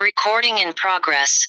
Recording in progress.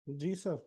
जी sir.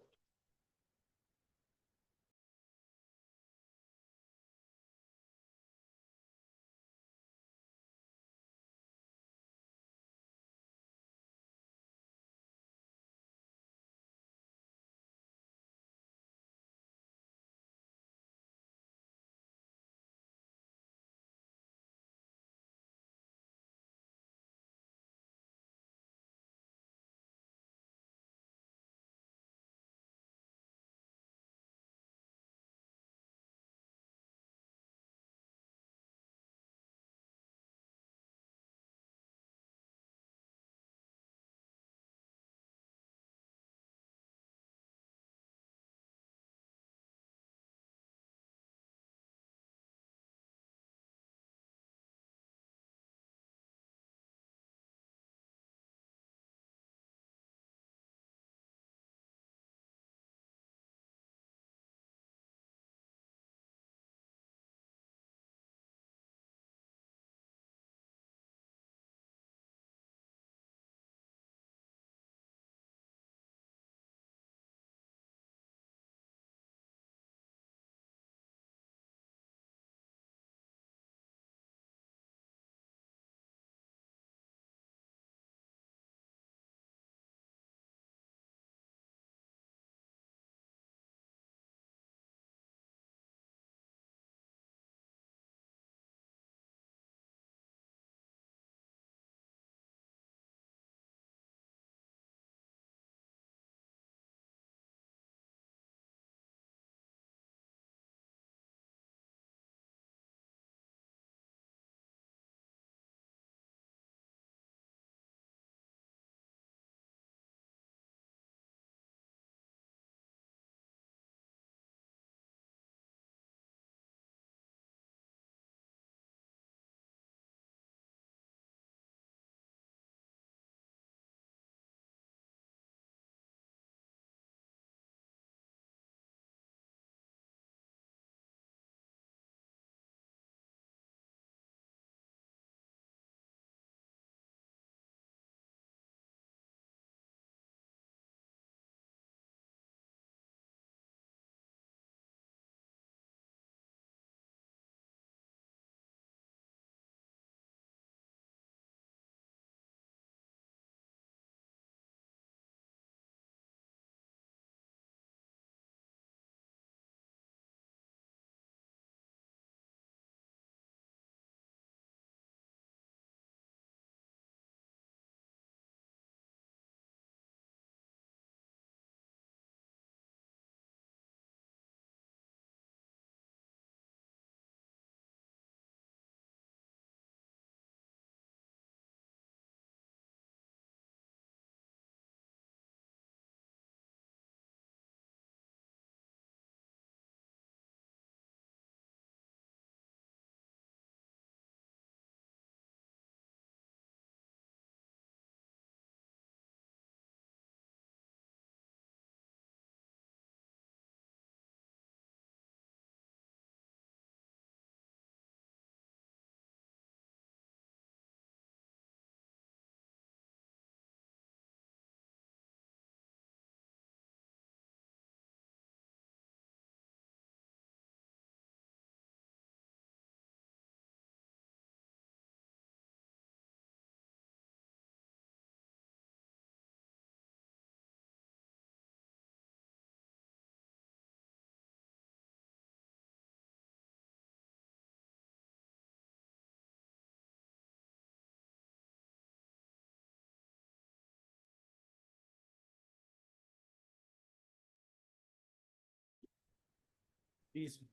जी sir.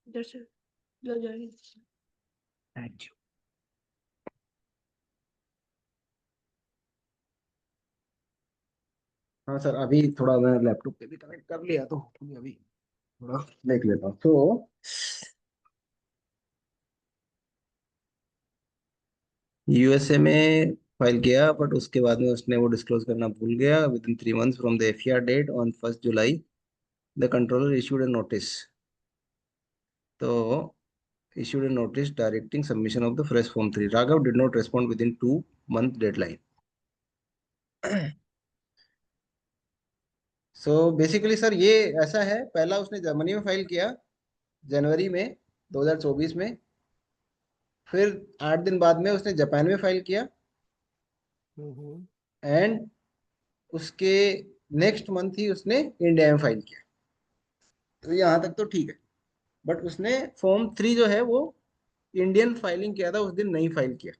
इधर से इधर जाएगी। Thank you. हाँ सर, अभी थोड़ा मैं लैपटॉप पे भी कनेक्ट कर लिया तो अभी थोड़ा देख लेता हूँ। तो यूएसए में फाइल किया, बट उसके बाद में उसने वो डिस्क्लोज करना भूल गया। Within 3 months from the FIR date on 1 July the controller issued a notice. तो issued a notice directing submission of the fresh Form 3. Raghav did not respond within 2 month deadline. So basically sir ये ऐसा है, पहला उसने Germany में file किया जनवरी में 2024 में। फिर 8 दिन बाद में उसने जापान में फाइल किया, हम्म। एंड उसके नेक्स्ट मंथ ही उसने इंडिया में फाइल किया। तो यहाँ तक तो ठीक है, बट उसने फॉर्म 3 जो है वो इंडियन फाइलिंग किया था, उस दिन नहीं फाइल किया।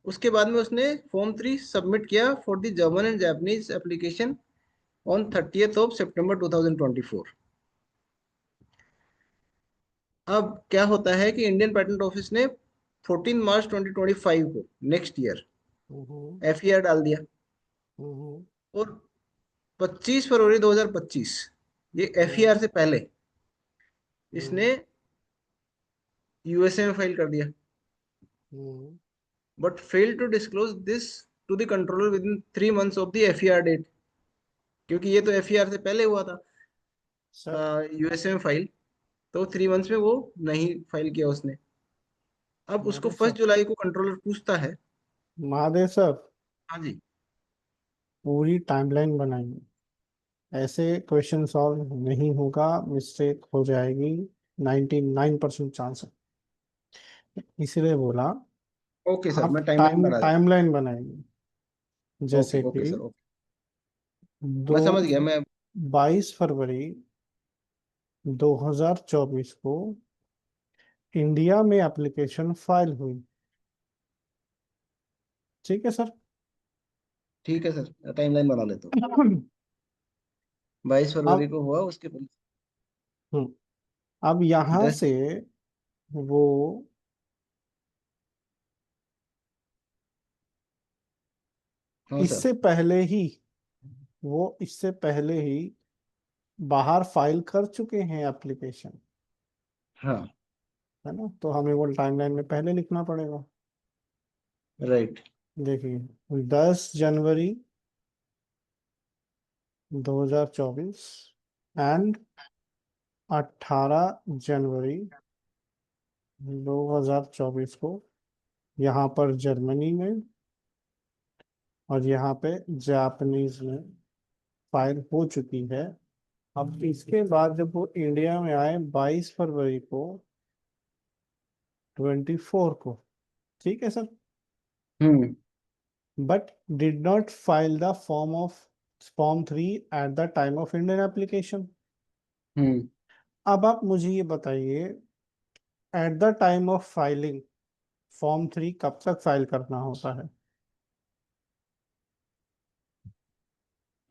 उसके बाद में उसने फॉर्म 3 सबमिट किया for the German and Japanese application on 30th of September 2024। अब क्या होता है कि इंडियन पेटेंट ऑफिस ने 14 मार्च 2025 को नेक्स्ट ईयर हम्म। एफईआर डाल दिया, हम्म। और 25 फरवरी 2025, ये एफईआर से पहले इसने यूएसए में फाइल कर दिया, hmm. But fail to disclose this to the controller within 3 months of the FER date, क्योंकि ये तो एफईआर से पहले हुआ था सर यूएसए में फाइल। तो 3 months में वो नहीं फाइल किया उसने। अब उसको महादेव 1 जुलाई को कंट्रोलर पूछता है। महादेव सर, हाँ जी। पूरी टाइमलाइन बनाइए। ऐसे क्वेश्चन सॉल्व नहीं होगा, मिस्टेक हो जाएगी। 99% चांस है, इसीलिए बोला। ओके सर, आप मैं टाइमलाइन बना देता टाइमलाइन बनाइए। हूँ। ओके जैसे ओके कि सर, ओके। दो मैं समझ गया मैं। 22 फरवरी 2024 को इंडिया में एप्लीकेशन फाइल हुई। ठीक है सर। ठीक है सर, टाइमलाइन बना लेता हूँ। 22 फरवरी अब को हुआ, उसके पहले हम्म, अब यहाँ 10। से वो हाँ सर। इससे पहले ही इससे पहले ही बाहर फाइल कर चुके हैं एप्लीकेशन, हाँ। है ना। तो हमें वो टाइमलाइन में पहले लिखना पड़ेगा। राइट। देखिए, 10 जनवरी 2024 एंड 18 जनवरी 2024 को यहाँ पर जर्मनी में और यहाँ पे जापानीज में फाइल हो चुकी है। अब इसके बाद जब वो इंडिया में आए 22 फरवरी को 24 को, ठीक है sir, hmm. But did not file the form 3 at the time of Indian application. Hmm. अब आप मुझे ये बताइए, at the time of filing form 3 कब तक फाइल करना होता है?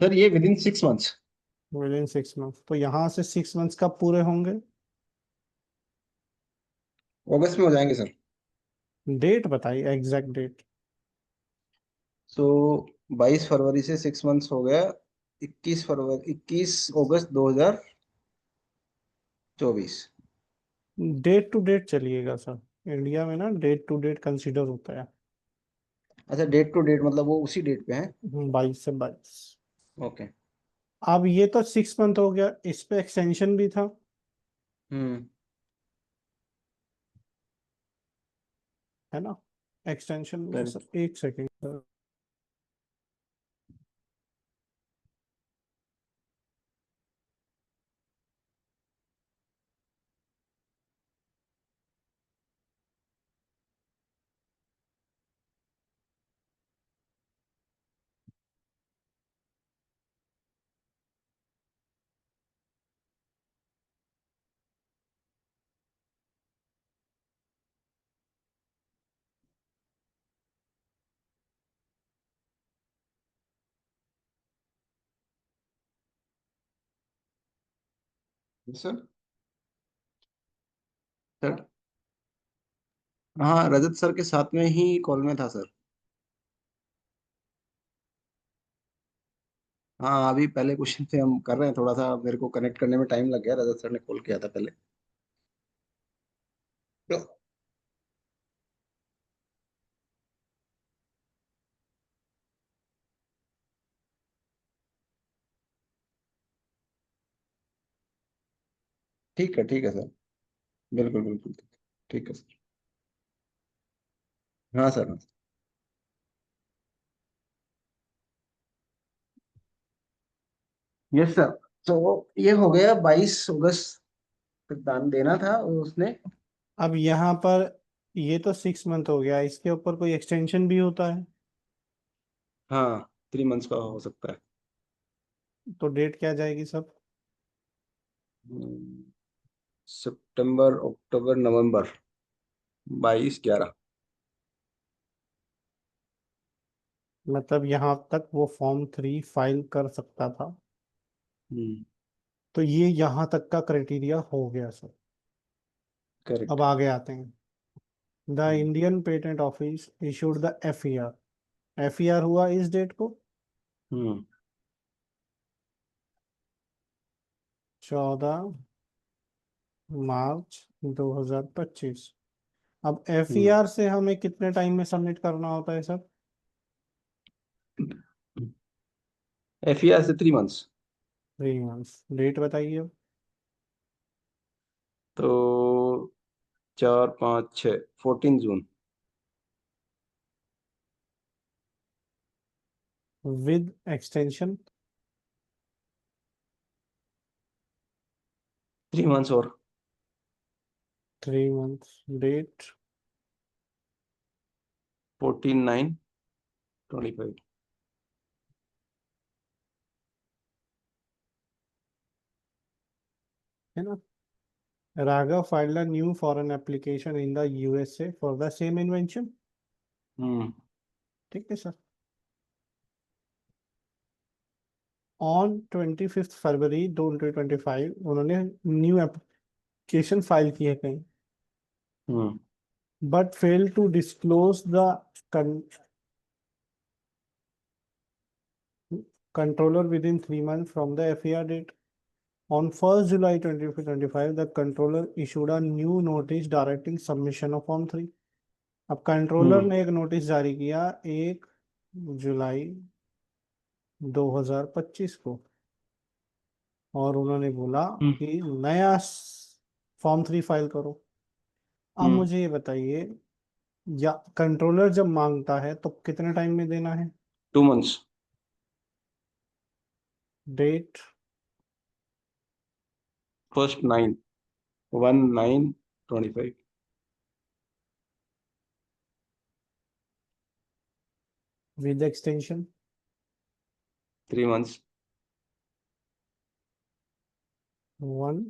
सर ये within 6 months। Within 6 month. तो यहाँ से 6 मंथ्स कब पूरे होंगे? अगस्त में हो जाएंगे सर। डेट बताइए, एग्जैक्ट डेट। सो 22 फरवरी से 6 months हो गया। 21 अगस्त 2024। डेट टू डेट चलिएगा सर, इंडिया में ना डेट टू डेट कंसीडर होता है। अच्छा, डेट टू डेट मतलब वो उसी डेट पे है। 22 से 22। ओके। अब ये तो 6 मंथ हो गया, इस पे एक्सटेंशन भी था, हम्म। है ना। एक्सटेंशन में करेक्ट। सर, एक सेकेंड। सर सर हाँ, रजत सर के साथ में ही कॉल में था सर। हाँ, अभी पहले क्वेश्चन से हम कर रहे हैं, थोड़ा सा मेरे को कनेक्ट करने में टाइम लग गया, रजत सर ने कॉल किया था पहले। तो ठीक है सर। बिल्कुल बिल्कुल। ठीक है सर। हाँ सर, हाँ। Yes sir. तो ये हो गया 22 अगस्त तक दान देना था उसने। अब यहाँ पर ये तो 6 मंथ हो गया, इसके ऊपर कोई एक्सटेंशन भी होता है? हाँ, 3 मंथ्स का हो सकता है। तो डेट क्या जाएगी सब? सितंबर, अक्टूबर, नवंबर, 22/11। मतलब यहाँ तक वो फॉर्म 3 फाइल कर सकता था। हम्म। तो ये यहाँ तक का क्राइटेरिया हो गया सर। अब करेक्ट। आगे आते हैं। The Indian patent office issued the F E R हुआ इस डेट को, हम्म 14 मार्च 2025। अब एफ ई हम्म आर से हमें कितने टाइम में सबमिट करना होता है सर? FER से 3 मंथ्स। 3 मंथ्स। डेट बताइए अब। तो 4, 5, 6, 14 जून। विद एक्सटेंशन 3 मंथ्स और। 3 मंथ्स। डेट 14/9/25। है ना? Raghav filed a new foreign application in the USA for the same invention। हम्म ठीक है सर। ऑन 25 फरवरी 2025 उन्होंने न्यू एप्लीकेशन फाइल की है कहीं, hmm but fail to disclose the controller within 3 months from the FER date. On 1st July 2025, the controller issued a new notice directing submission of Form 3। अब controller हम्म ने एक notice जारी किया 1 जुलाई 2025 को, और उन्होंने बोला हम्म कि नया Form 3 फाइल करो। अब हम्म मुझे ये बताइए, या कंट्रोलर जब मांगता है तो कितने टाइम में देना है? 2 months. Date 1st 9/1/9/25। With extension 3 months. 1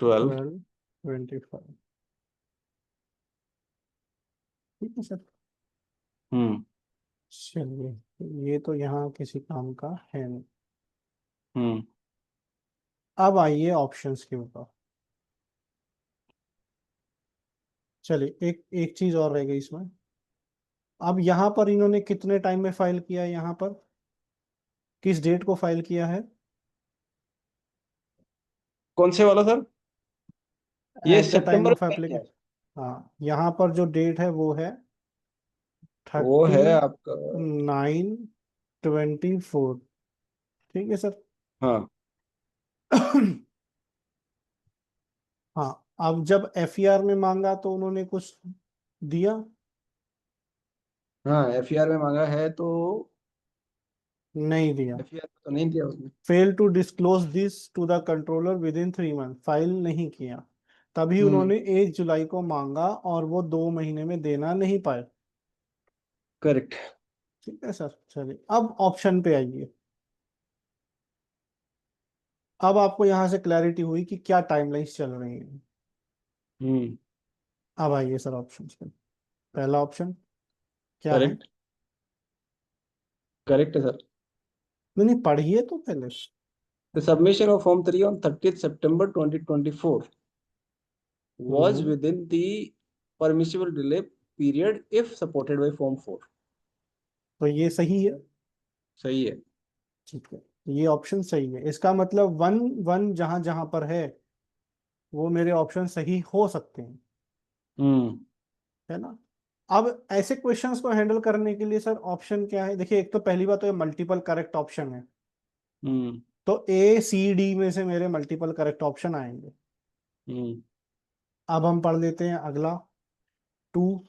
12। 12 25। ठीक है सर। हम्म चलिए, ये तो यहाँ किसी काम का है नहीं। हम्म अब आइए ऑप्शंस के ऊपर। चलिए, एक एक चीज और रह गई इसमें। अब यहाँ पर इन्होंने कितने टाइम में फाइल किया है? यहाँ पर किस डेट को फाइल किया है? कौन से वाला सर? ये eight the time September of में फाइल किया है। एप्लीकेशन। हाँ, यहाँ पर जो डेट है वो है वो थर्टी है आपका। 9/24। ठीक है सर। हाँ हाँ, अब जब एफ ई आर में मांगा तो उन्होंने कुछ दिया? हाँ, FER में मांगा है तो। नहीं दिया। FER में तो नहीं दिया उसने। Fail to disclose this to the controller within 3 month, file नहीं किया। तभी हम्म उन्होंने 1 जुलाई को मांगा और वो 2 महीने में देना नहीं पाए। करेक्ट। ठीक है सर। चलिए, अब ऑप्शन पे आइए। अब आपको यहाँ से क्लैरिटी हुई कि क्या टाइमलाइंस चल रही है। हम्म अब आइए सर ऑप्शन पे। पहला ऑप्शन क्या है? करेक्ट। करेक्ट है सर। नहीं नहीं, पढ़िए तो पहले। The submission of Form 3 on 30th September 2024 was hmm, within the permissible delay period if supported by Form 4. तो ये सही है। सही है। ठीक है, ये ऑप्शन सही है। इसका मतलब वन वन जहां जहां पर है वो मेरे ऑप्शन सही हो सकते हैं, हम्म है ना। अब ऐसे क्वेश्चंस को हैंडल करने के लिए सर ऑप्शन क्या है, देखिए एक तो पहली बात तो ये मल्टीपल करेक्ट ऑप्शन है, हम्म तो ए सी डी में से मेरे मल्टीपल करेक्ट ऑप्शन आएंगे। हम्म अब हम पढ़ लेते हैं अगला, टू।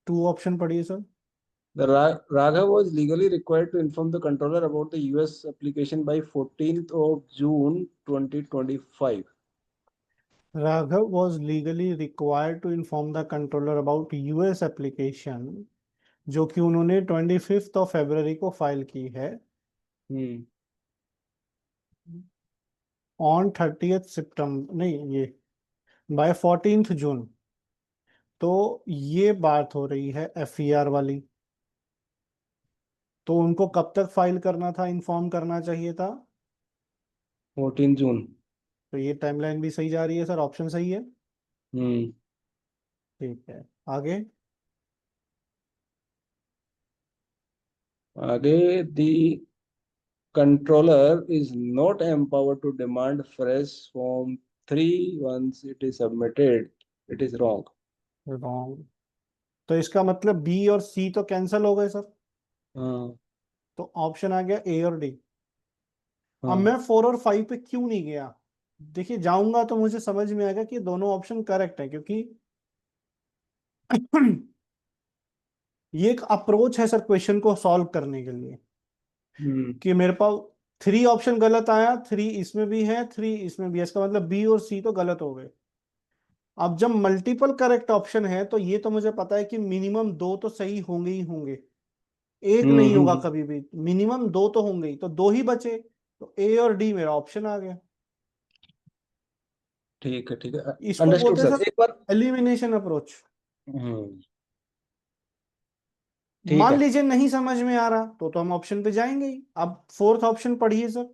टू ऑप्शन पढ़िए sir. The Raghav was legally required to inform the controller about the US application by 14th of June 2025. Raghav was legally required to inform the controller about US application, जो कि उन्होंने 25 को file की है, हम्म on 30 सितंबर, नहीं ये bye 14 जून। तो ये बात हो रही है एफईआर वाली, तो उनको कब तक फाइल करना था, इन्फॉर्म करना चाहिए था। 14 जून। तो ये टाइमलाइन भी सही जा रही है सर, ऑप्शन सही है। हम्म ठीक है, आगे। आगे, the controller is not empowered to demand fresh Form 3 once it is submitted. It is wrong. Wrong. तो इसका मतलब बी और सी तो कैंसिल हो गए सर, हाँ तो ऑप्शन आ गया ए और डी। अब हाँ मैं 4 और 5 पे क्यों नहीं गया, देखिए जाऊंगा तो मुझे समझ में आएगा कि दोनों ऑप्शन करेक्ट है, क्योंकि ये एक अप्रोच है सर क्वेश्चन को सॉल्व करने के लिए, हम्म कि मेरे पास 3 ऑप्शन गलत आया, 3 इसमें भी है, 3 इसमें भी है, इसका मतलब बी और सी तो गलत हो गए। अब जब मल्टीपल करेक्ट ऑप्शन है तो ये तो मुझे पता है कि मिनिमम 2 तो सही होंगे ही होंगे, एक नहीं होगा हम्म। कभी भी, मिनिमम 2 तो होंगे ही, तो 2 ही बचे, तो ए और डी मेरा ऑप्शन आ गया। ठीक है। इसको अंडरस्टूड बोलते हैं सर, सर एक बार। Elimination approach. हम्म ठीक मान है। लीजिए नहीं समझ में आ रहा तो हम ऑप्शन पे जाएंगे ही। अब 4th ऑप्शन पढ़िए सर।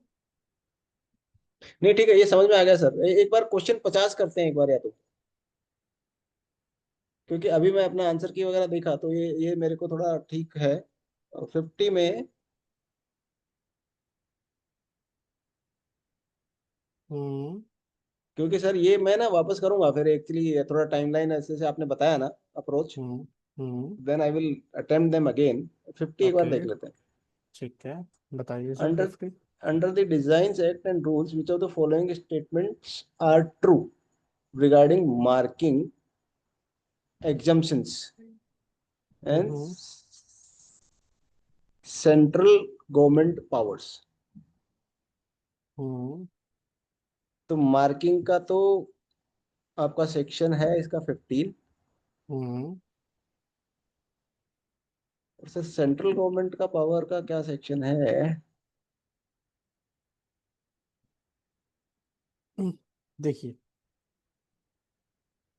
नहीं ठीक है, ये समझ में आ गया सर। एक बार क्वेश्चन 50 करते हैं एक बार, या तो, क्योंकि अभी मैं अपना आंसर की वगैरह देखा तो ये मेरे को थोड़ा ठीक है। 50 में, हम्म क्योंकि सर ये मैं ना वापस करूंगा फिर, एक्चुअली थोड़ा टाइमलाइन ऐसे से आपने बताया ना approach, hmm hmm then I will attempt them again. 50 एक बार ओके, देख लेते हैं। ठीक है, बताइए sir under 50। under the Designs Act and rules, which of the following statements are true regarding marking exemptions and hmm central government powers? हम्म तो marking का तो आपका सेक्शन है इसका 15, हम्म और सर सेंट्रल गवर्नमेंट का पावर का क्या सेक्शन है? देखिए,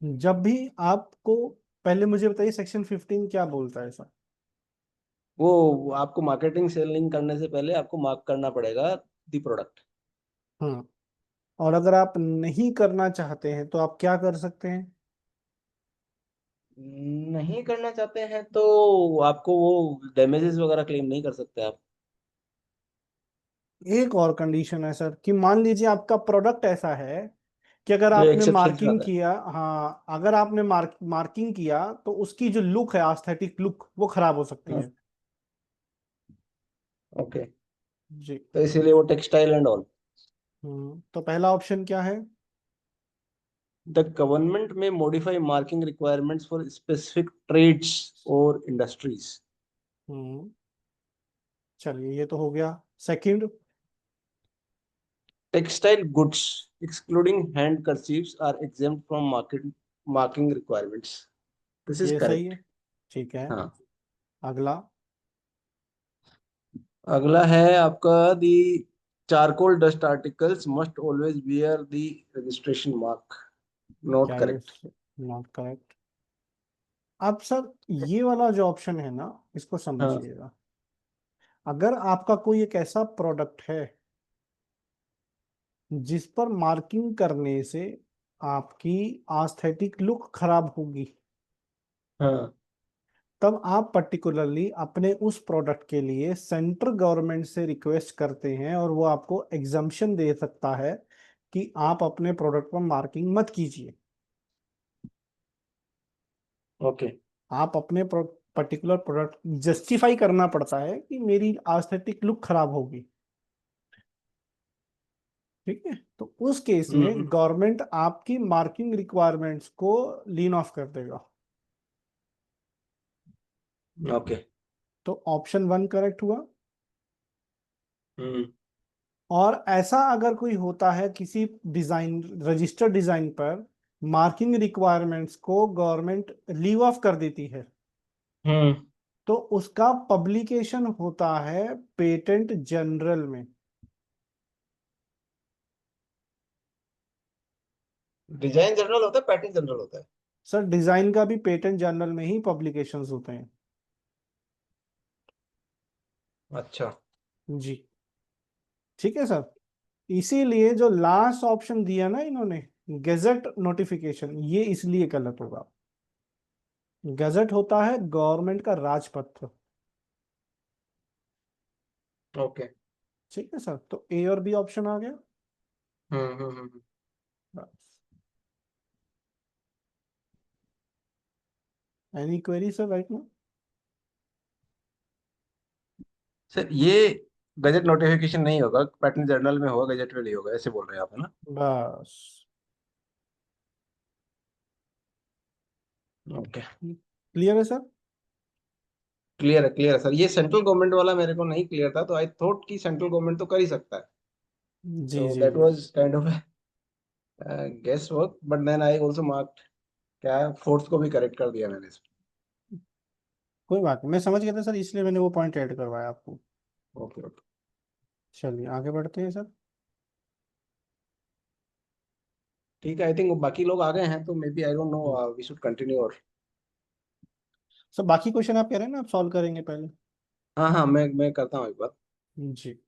जब भी आपको, पहले मुझे बताइए सेक्शन 15 क्या बोलता है सर। वो आपको मार्केटिंग सेलिंग करने से पहले आपको मार्क करना पड़ेगा दी प्रोडक्ट। हाँ, और अगर आप नहीं करना चाहते हैं तो आप क्या कर सकते हैं। नहीं करना चाहते हैं तो आपको वो डैमेजेस वगैरह क्लेम नहीं कर सकते आप। एक और कंडीशन है सर, कि मान लीजिए आपका प्रोडक्ट ऐसा है कि अगर जो आपने एक्सेप्शन मार्किंग आता है। किया, हाँ अगर आपने मार्किंग किया तो उसकी जो लुक है, एस्थेटिक लुक, वो खराब हो सकती हाँ, है। ओके। जी। तो इसीलिए वो टेक्सटाइल एंड ऑल। तो पहला ऑप्शन क्या है। द गवर्नमेंट में modify marking requirements for specific trades और इंडस्ट्रीज। हम्म चलिए, ये तो हो गया। Second. Textile goods excluding handkerchiefs are exempt from market marking requirements. This is ये सही है, करेक्ट। ठीक है। हाँ। अगला। अगला है आपका the charcoal dust articles must always bear the registration mark. Not क्या ये करेक्ट। Not correct. अब सर ये वाला जो ऑप्शन है ना, इसको हाँ। समझिएगा। अगर आपका कोई एक ऐसा प्रोडक्ट है जिस पर मार्किंग करने से आपकी आस्थेटिक लुक खराब होगी, हाँ। तब आप पर्टिकुलरली अपने उस प्रोडक्ट के लिए सेंट्रल गवर्नमेंट से रिक्वेस्ट करते हैं और वो आपको एग्जम्पशन दे सकता है कि आप अपने प्रोडक्ट पर मार्किंग मत कीजिए। ओके। आप अपने पर्टिकुलर प्रोडक्ट जस्टिफाई करना पड़ता है कि मेरी आस्थेटिक लुक खराब होगी। ठीक है, तो उस केस में गवर्नमेंट आपकी मार्किंग रिक्वायरमेंट्स को लीन ऑफ कर देगा। ओके। तो ऑप्शन 1 करेक्ट हुआ। हम्म। और ऐसा अगर कोई होता है किसी डिजाइन, रजिस्टर्ड डिजाइन पर मार्किंग रिक्वायरमेंट्स को गवर्नमेंट लीव ऑफ कर देती है, हम्म। तो उसका पब्लिकेशन होता है पेटेंट जनरल में। डिजाइन जनरल होता है, पैटर्न जनरल होता है? सर डिजाइन का भी पेटेंट जनरल में ही पब्लिकेशंस होते हैं। अच्छा। जी, ठीक है सर। इसीलिए जो लास्ट ऑप्शन दिया ना इन्होंने, गैजेट नोटिफिकेशन, ये इसलिए गलत होगा। गैजेट होता है गवर्नमेंट का राजपत्र। ओके। ठीक है सर, तो ए और बी ऑप्शन आ गया। बस। Any query sir right now? Sir ये गजट नोटिफिकेशन नहीं होगा, पैटर्न जर्नल में होगा, गजट में नहीं होगा, ऐसे बोल रहे हैं आप, है ना? बस। ओके। क्लियर है सर? क्लियर है सर। ये सेंट्रल गवर्नमेंट वाला मेरे को नहीं क्लियर था, तो आई थॉट कि सेंट्रल गवर्नमेंट तो कर ही सकता है। जी तो जी दैट जी। Was kind of guess work, but then I also marked, क्या है, फोर्थ को भी करेक्ट कर दिया मैंने इसमें। कोई बात नहीं, मैं समझ गया था सर, इसलिए मैंने वो पॉइंट ऐड करवाया आपको। Okay okay. चलिए आगे बढ़ते हैं सर। ठीक है, आई थिंक बाकी लोग आ गए हैं, तो maybe I don't hmm. No we should continue और। सर बाकी क्वेश्चन आप कह रहे हैं ना, आप सॉल्व करेंगे पहले? हाँ हाँ, मैं करता हूँ एक बार। जी।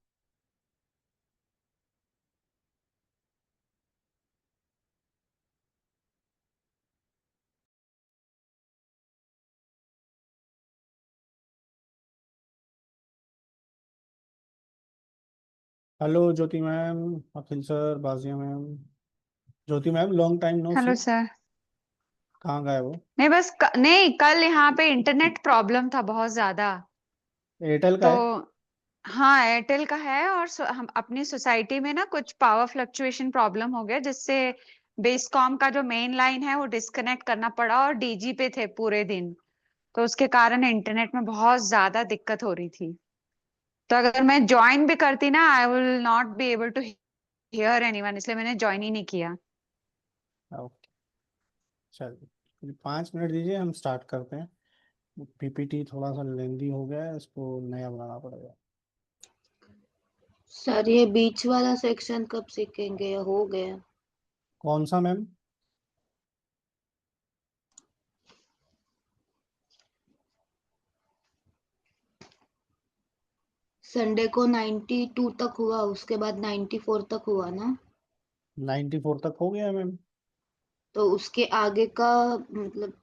Hello Jyoti ma'am, Akhil sir, Bajiya ma'am. Jyoti ma'am long time no hello see, sir. कहाँ गए वो? नहीं बस नहीं, कल यहाँ पे इंटरनेट प्रॉब्लम था बहुत ज्यादा। एयरटेल का तो है? हाँ, एयरटेल का है। और हम अपनी सोसाइटी में ना कुछ पावर फ्लक्चुएशन प्रॉब्लम हो गया, जिससे बेसकॉम का जो मेन लाइन है वो डिस्कनेक्ट करना पड़ा, और डीजी पे थे पूरे दिन। तो उसके कारण इंटरनेट में बहुत ज्यादा दिक्कत हो रही थी। तो अगर मैं ज्वाइन भी करती ना, I will not be able to hear anyone, इसलिए मैंने ज्वाइन ही नहीं किया। ओके, चलिए 5 मिनट दीजिए, हम स्टार्ट करते हैं। पीपीटी थोड़ा सा लेंदी हो गया है, इसको नया बनाना पड़ेगा। सर ये बीच वाला सेक्शन कब सीखेंगे या हो गया? कौन सा मैम? संडे को 92 तक हुआ, उसके बाद 94 तक हुआ ना? 94 तक हो गया मैम। तो उसके आगे का मतलब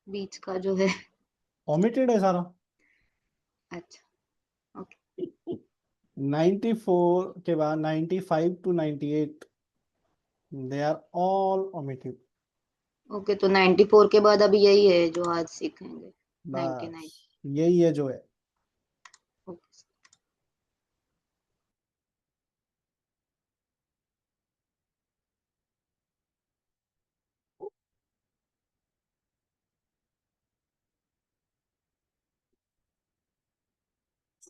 बीच का जो है। ओमिटेड है सारा। अच्छा, ओके। 94 के बाद 95 to 98, they are all omitted. Okay, तो 94 के बाद अभी यही है जो आज सीखेंगे, 99। बस यही है जो है। ओके।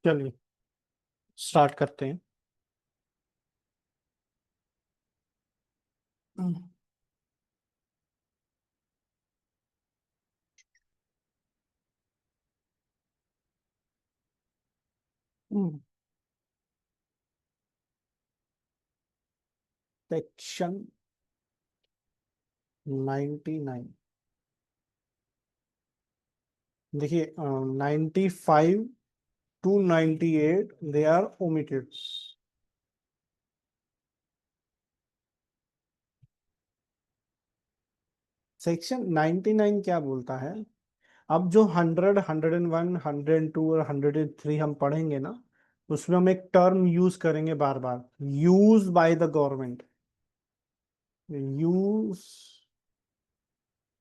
चलिए स्टार्ट करते हैं। सेक्शन 99, देखिए 95 to 98 they are omitted. Section 99 क्या बोलता है? अब जो 100, 101, 102 और 103 हम पढ़ेंगे ना, उसमें हम एक टर्म यूज करेंगे बार बार, use by the government, use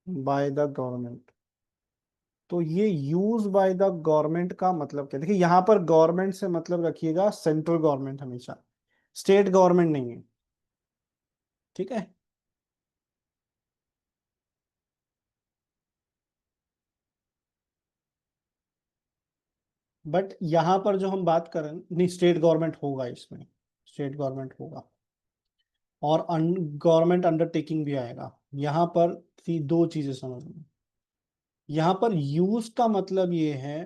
by the government. तो ये यूज बाय द गवर्नमेंट का मतलब क्या? देखिए यहां पर गवर्नमेंट से मतलब रखिएगा सेंट्रल गवर्नमेंट, हमेशा स्टेट गवर्नमेंट नहीं है, ठीक है? बट यहां पर जो हम बात करें, नहीं स्टेट गवर्नमेंट होगा इसमें, स्टेट गवर्नमेंट होगा, और गवर्नमेंट अंडरटेकिंग भी आएगा। यहाँ पर दो चीजें समझना। यहाँ पर यूज का मतलब ये है,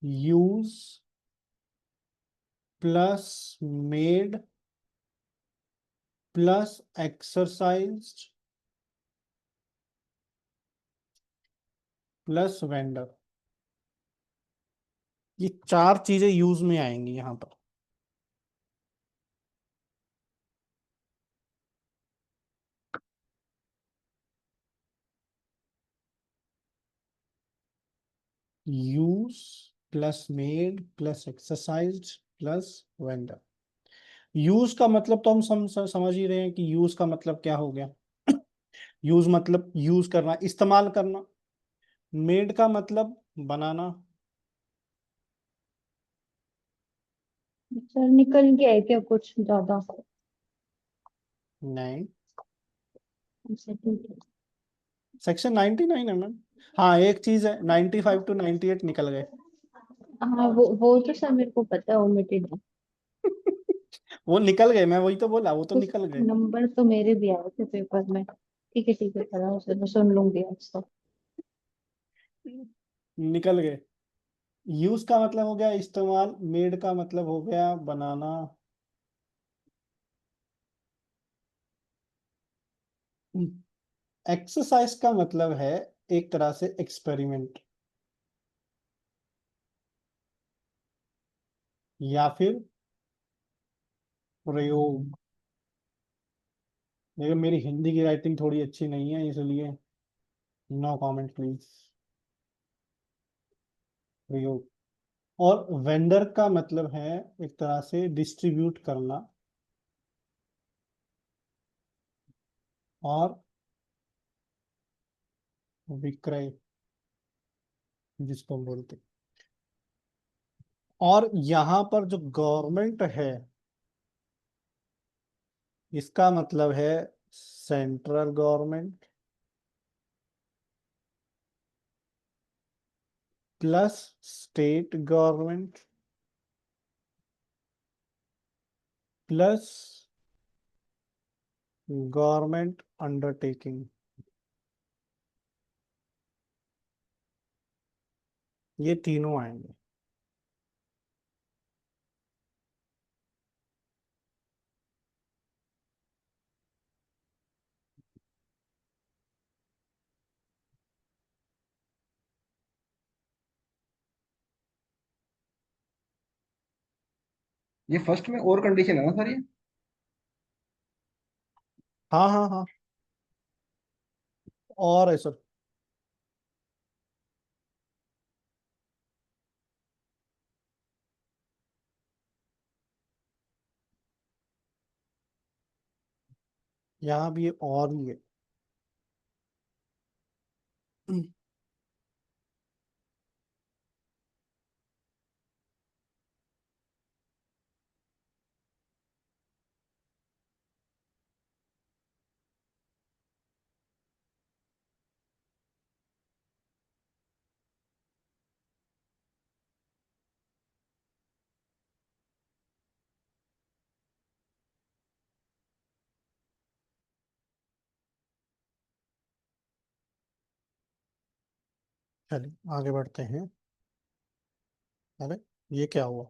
use plus made plus exercise plus vendor, ये चार चीजें यूज में आएंगी यहाँ पर। Use plus made plus exercise plus vendor. Use का मतलब तो हम समझ ही रहे हैं कि यूज का मतलब क्या हो गया। यूज मतलब यूज करना, इस्तेमाल करना। मेड का मतलब बनाना। सर निकल गया है क्या कुछ ज्यादा? नहीं, अच्छा ठीक है। सेक्शन 99 है मैम। हाँ एक चीज है, 95 टू 98 निकल गए। हाँ वो तो सर मेरे को पता है, ओमिटेड है। वो निकल गए, मैं वही तो बोला, वो तो कुछ निकल गए। नंबर तो मेरे भी आए थे पेपर में। ठीक है पढ़ा उसे मैं सुन लूंगी आज तो। निकल गए। यूज का मतलब हो गया इस्तेमाल, मेड का मतलब हो गया बनाना, एक्सरसाइज का मतलब है एक तरह से एक्सपेरिमेंट, या फिर प्रयोग। लेकिन मेरी हिंदी की राइटिंग थोड़ी अच्छी नहीं है, इसलिए नो कमेंट प्लीज। प्रयोग। और वेंडर का मतलब है एक तरह से डिस्ट्रीब्यूट करना और विक्रय, जिसको हम बोलते हैं। और यहाँ पर जो गवर्नमेंट है, इसका मतलब है central government plus state government plus government undertaking, ये तीनों आएंगे। ये फर्स्ट में और कंडीशन है ना सर ये? हाँ हाँ हाँ, और है सर। यहाँ भी ये और ही है। चलिए आगे बढ़ते हैं। अरे ये क्या हुआ?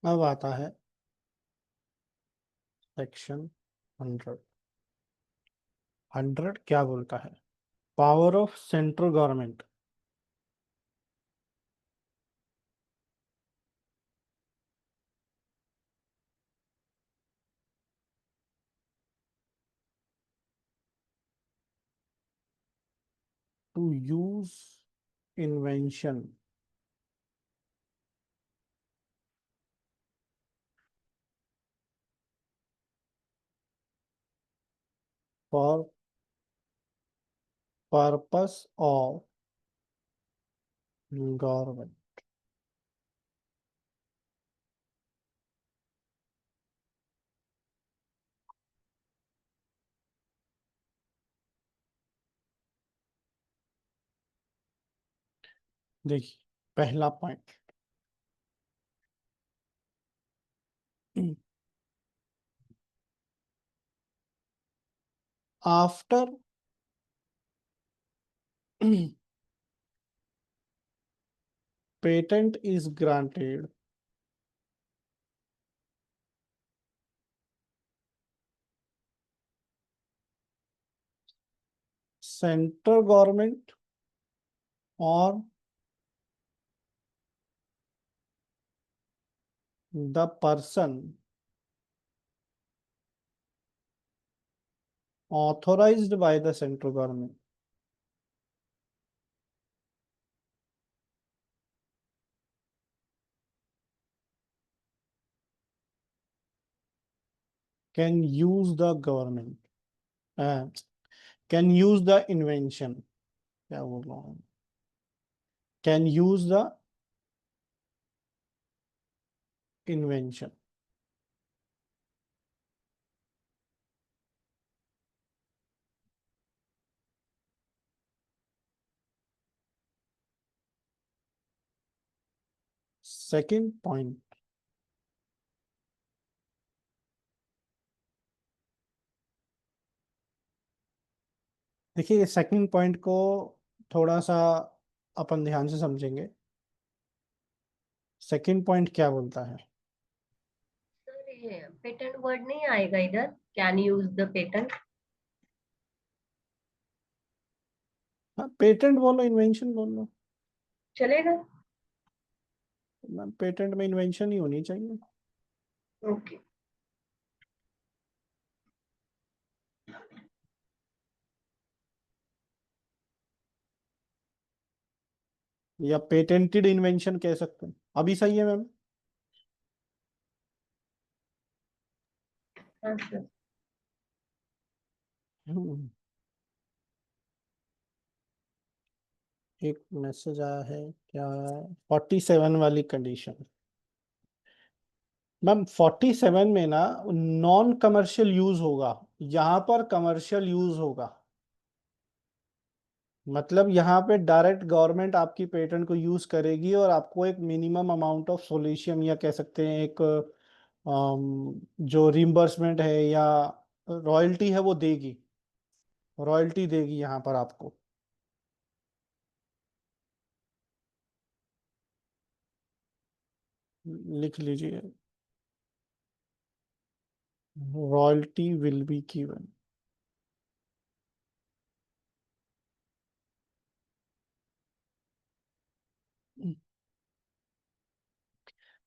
अब आता है सेक्शन 100। 100 क्या बोलता है? Power of central government to use invention for purpose of government. देखिए पहला point, after patent is granted, central government or the person authorized by the central government can use the government, can use the invention, क्या बोल रहा हूँ, can use the invention। Second point, देखिए second point को थोड़ा सा अपन ध्यान से समझेंगे। सेकंड पॉइंट क्या बोलता है? सर ये पेटेंट वर्ड नहीं आएगा इधर, can use the patent. Patent बोलो, इन्वेंशन बोलो, चलेगा? पेटेंट में इन्वेंशन ही होनी चाहिए। ओके। या पेटेंटेड इन्वेंशन कह सकते हैं, अभी सही है मैम? हाँ सर। एक मैसेज आया है, क्या 47 वाली कंडीशन। मैम 47 में ना नॉन कमर्शियल यूज होगा, यहाँ पर कमर्शियल यूज होगा। मतलब यहाँ पे डायरेक्ट गवर्नमेंट आपकी पेटेंट को यूज करेगी और आपको एक मिनिमम अमाउंट ऑफ सोल्यूशन या कह सकते हैं एक जो रिम्बर्समेंट है या रॉयल्टी है वो देगी, रॉयल्टी देगी यहाँ पर आपको। लिख लीजिए, royalty will be given.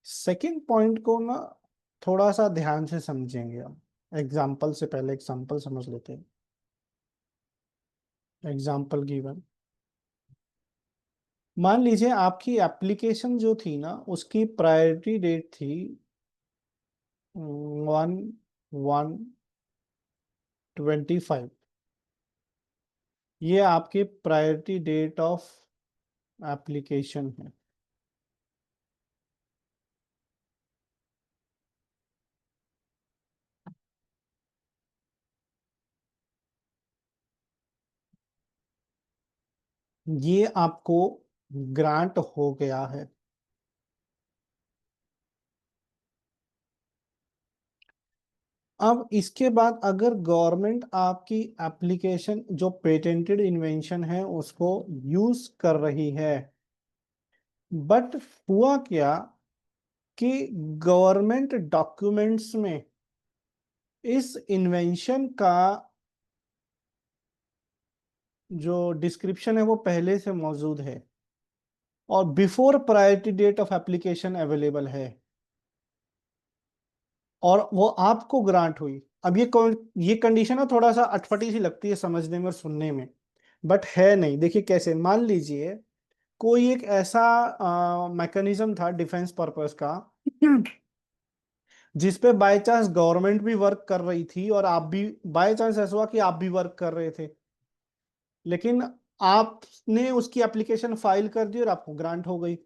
Second point को ना थोड़ा सा ध्यान से समझेंगे हम, एग्जाम्पल से पहले एग्जाम्पल समझ लेते हैं। एग्जाम्पल गिवन, मान लीजिए आपकी एप्लीकेशन जो थी ना उसकी प्रायोरिटी डेट थी 1/1/25। ये आपकी प्रायोरिटी डेट ऑफ एप्लीकेशन है। ये आपको ग्रांट हो गया है। अब इसके बाद अगर गवर्नमेंट आपकी एप्लीकेशन जो पेटेंटेड इन्वेंशन है उसको यूज कर रही है, बट हुआ क्या कि गवर्नमेंट डॉक्यूमेंट्स में इस इन्वेंशन का जो डिस्क्रिप्शन है वो पहले से मौजूद है और before priority date of application available है और वो आपको ग्रांट हुई। अब ये कंडीशन ना थोड़ा सा अटपटी सी लगती है समझने में और सुनने में, बट है नहीं। देखिए कैसे, मान लीजिए कोई एक ऐसा मैकेनिज्म था डिफेंस पर्पस का जिसपे बाय चांस गवर्नमेंट भी वर्क कर रही थी और आप भी, बाय चांस ऐसा हुआ कि आप भी वर्क कर रहे थे, लेकिन आपने उसकी एप्लीकेशन फाइल कर दी और आपको ग्रांट हो गई,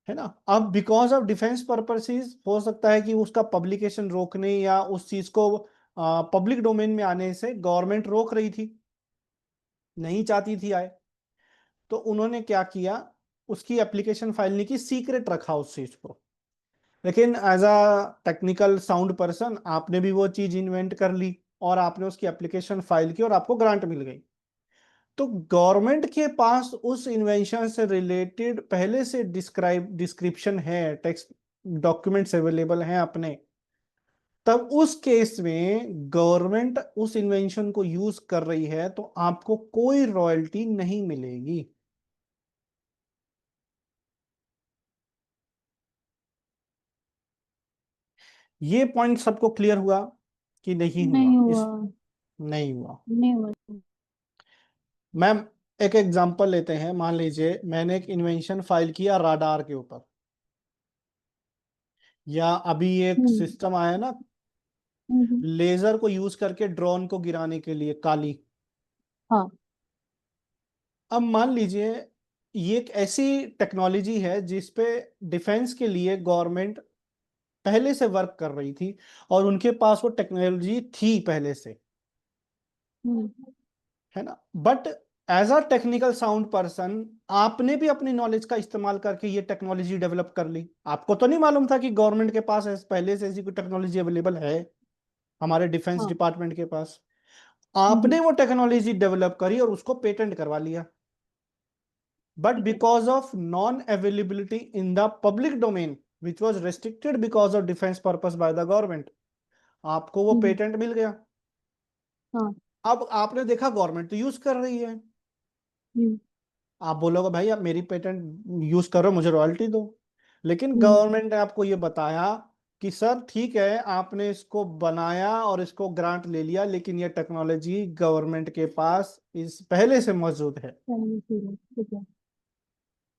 है ना। अब बिकॉज ऑफ डिफेंस पर्पसेस हो सकता है कि उसका पब्लिकेशन रोकने या उस चीज को पब्लिक डोमेन में आने से गवर्नमेंट रोक रही थी, नहीं चाहती थी आए, तो उन्होंने क्या किया, उसकी एप्लीकेशन फाइल नहीं की, सीक्रेट रखा उस चीज को। लेकिन as a technical sound person आपने भी वो चीज इन्वेंट कर ली और आपने उसकी एप्लीकेशन फाइल की और आपको ग्रांट मिल गई। तो गवर्नमेंट के पास उस इन्वेंशन से रिलेटेड पहले से डिस्क्रिप्शन है, टेक्स्ट डॉक्यूमेंट्स अवेलेबल हैं अपने, तब उस केस में गवर्नमेंट उस इन्वेंशन को यूज कर रही है तो आपको कोई रॉयल्टी नहीं मिलेगी। ये पॉइंट सबको क्लियर हुआ कि नहीं हुआ? नहीं हुआ। नहीं हुआ। नहीं हुआ। मैम एक एग्जांपल लेते हैं, मान लीजिए मैंने एक इन्वेंशन फाइल किया राडार के ऊपर, या अभी एक हम्म। सिस्टम आया ना हम्म। लेजर को यूज करके ड्रोन को गिराने के लिए, काली। हाँ। अब मान लीजिए ये एक ऐसी टेक्नोलॉजी है जिसपे डिफेंस के लिए गवर्नमेंट पहले से वर्क कर रही थी और उनके पास वो टेक्नोलॉजी थी पहले से, हम्म। है ना। But as a technical sound person आपने भी अपनी नॉलेज का इस्तेमाल करके ये टेक्नोलॉजी डेवलप कर ली। आपको तो नहीं मालूम था कि गवर्नमेंट के पास पहले से ऐसी कोई टेक्नोलॉजी अवेलेबल है, हमारे डिफेंस हाँ। डिपार्टमेंट के पास। हम्म। आपने वो टेक्नोलॉजी डेवलप करी और उसको पेटेंट करवा लिया, but because of non availability in the public domain which was restricted because of defence purpose bye the government, आपको वो हम्म। पेटेंट मिल गया। हाँ। अब आपने देखा गवर्नमेंट तो यूज कर रही है, हम्म। आप बोलोगे भाई आप मेरी पेटेंट यूज करो मुझे रॉयल्टी दो, लेकिन हम्म। गवर्नमेंट ने आपको ये बताया कि सर ठीक है आपने इसको बनाया और इसको ग्रांट ले लिया, लेकिन ये टेक्नोलॉजी गवर्नमेंट के पास इस पहले से मौजूद है। चलिए, ठीक है।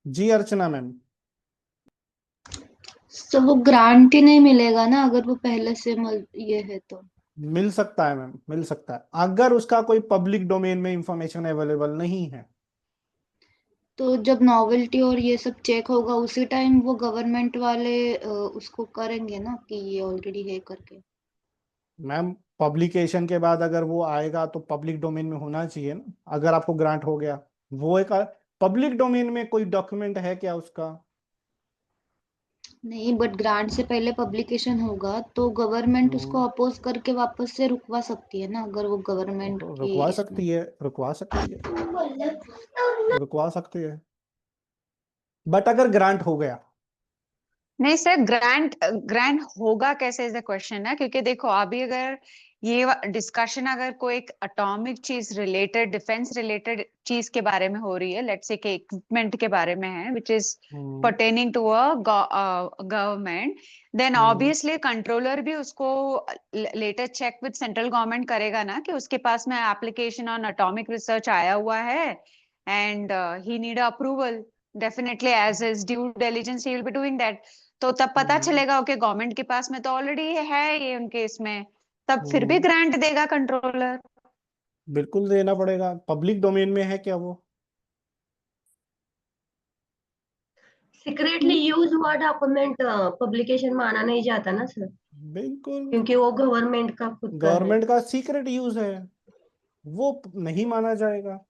जी अर्चना मैम। तो वो ग्रांट ही नहीं मिलेगा ना अगर वो पहले से ये है तो। मिल सकता है मैम, मिल सकता है अगर उसका कोई पब्लिक डोमेन में इंफॉर्मेशन अवेलेबल नहीं है। तो जब नॉवेल्टी और ये सब चेक होगा उसी टाइम वो गवर्नमेंट वाले उसको करेंगे ना कि ये ऑलरेडी है करके। मैम पब्लिकेशन के बाद अगर वो आएगा तो पब्लिक डोमेन में होना चाहिए ना, अगर आपको ग्रांट हो गया। वो एक पब्लिक डोमेन में कोई डॉक्यूमेंट है क्या उसका? नहीं, बट ग्रांट से पहले पब्लिकेशन होगा तो गवर्नमेंट उसको अपोज करके वापस से रुकवा सकती है ना अगर वो गवर्नमेंट की रुकवा इसमें। सकती है, रुकवा सकती है, रुकवा सकती है, बट अगर ग्रांट हो गया। नहीं सर, ग्रांट ग्रांट होगा कैसे इज द क्वेश्चन है, क्योंकि देखो अभी अगर ये डिस्कशन अगर कोई एक एटॉमिक चीज रिलेटेड, डिफेंस रिलेटेड चीज के बारे में हो रही है, लेट्स से कि इक्विपमेंट के बारे में है which is pertaining to a government, then obviously controller भी उसको letter check with central government करेगा ना कि उसके पास में एप्लीकेशन ऑन एटॉमिक रिसर्च आया हुआ है and he need approval, definitely as is due diligence he will be doing that. तो तब पता चलेगा ओके गवर्नमेंट के पास में तो ऑलरेडी है ये उनके इसमें, तब फिर भी ग्रांट देगा कंट्रोलर। बिल्कुल देना पड़ेगा, पब्लिक डोमेन में है क्या वो? सीक्रेटली यूज हुआ डॉक्यूमेंट पब्लिकेशन माना नहीं जाता ना सर, बिल्कुल, क्योंकि वो गवर्नमेंट का खुद का है। गवर्नमेंट का सीक्रेट यूज है, वो नहीं माना जाएगा।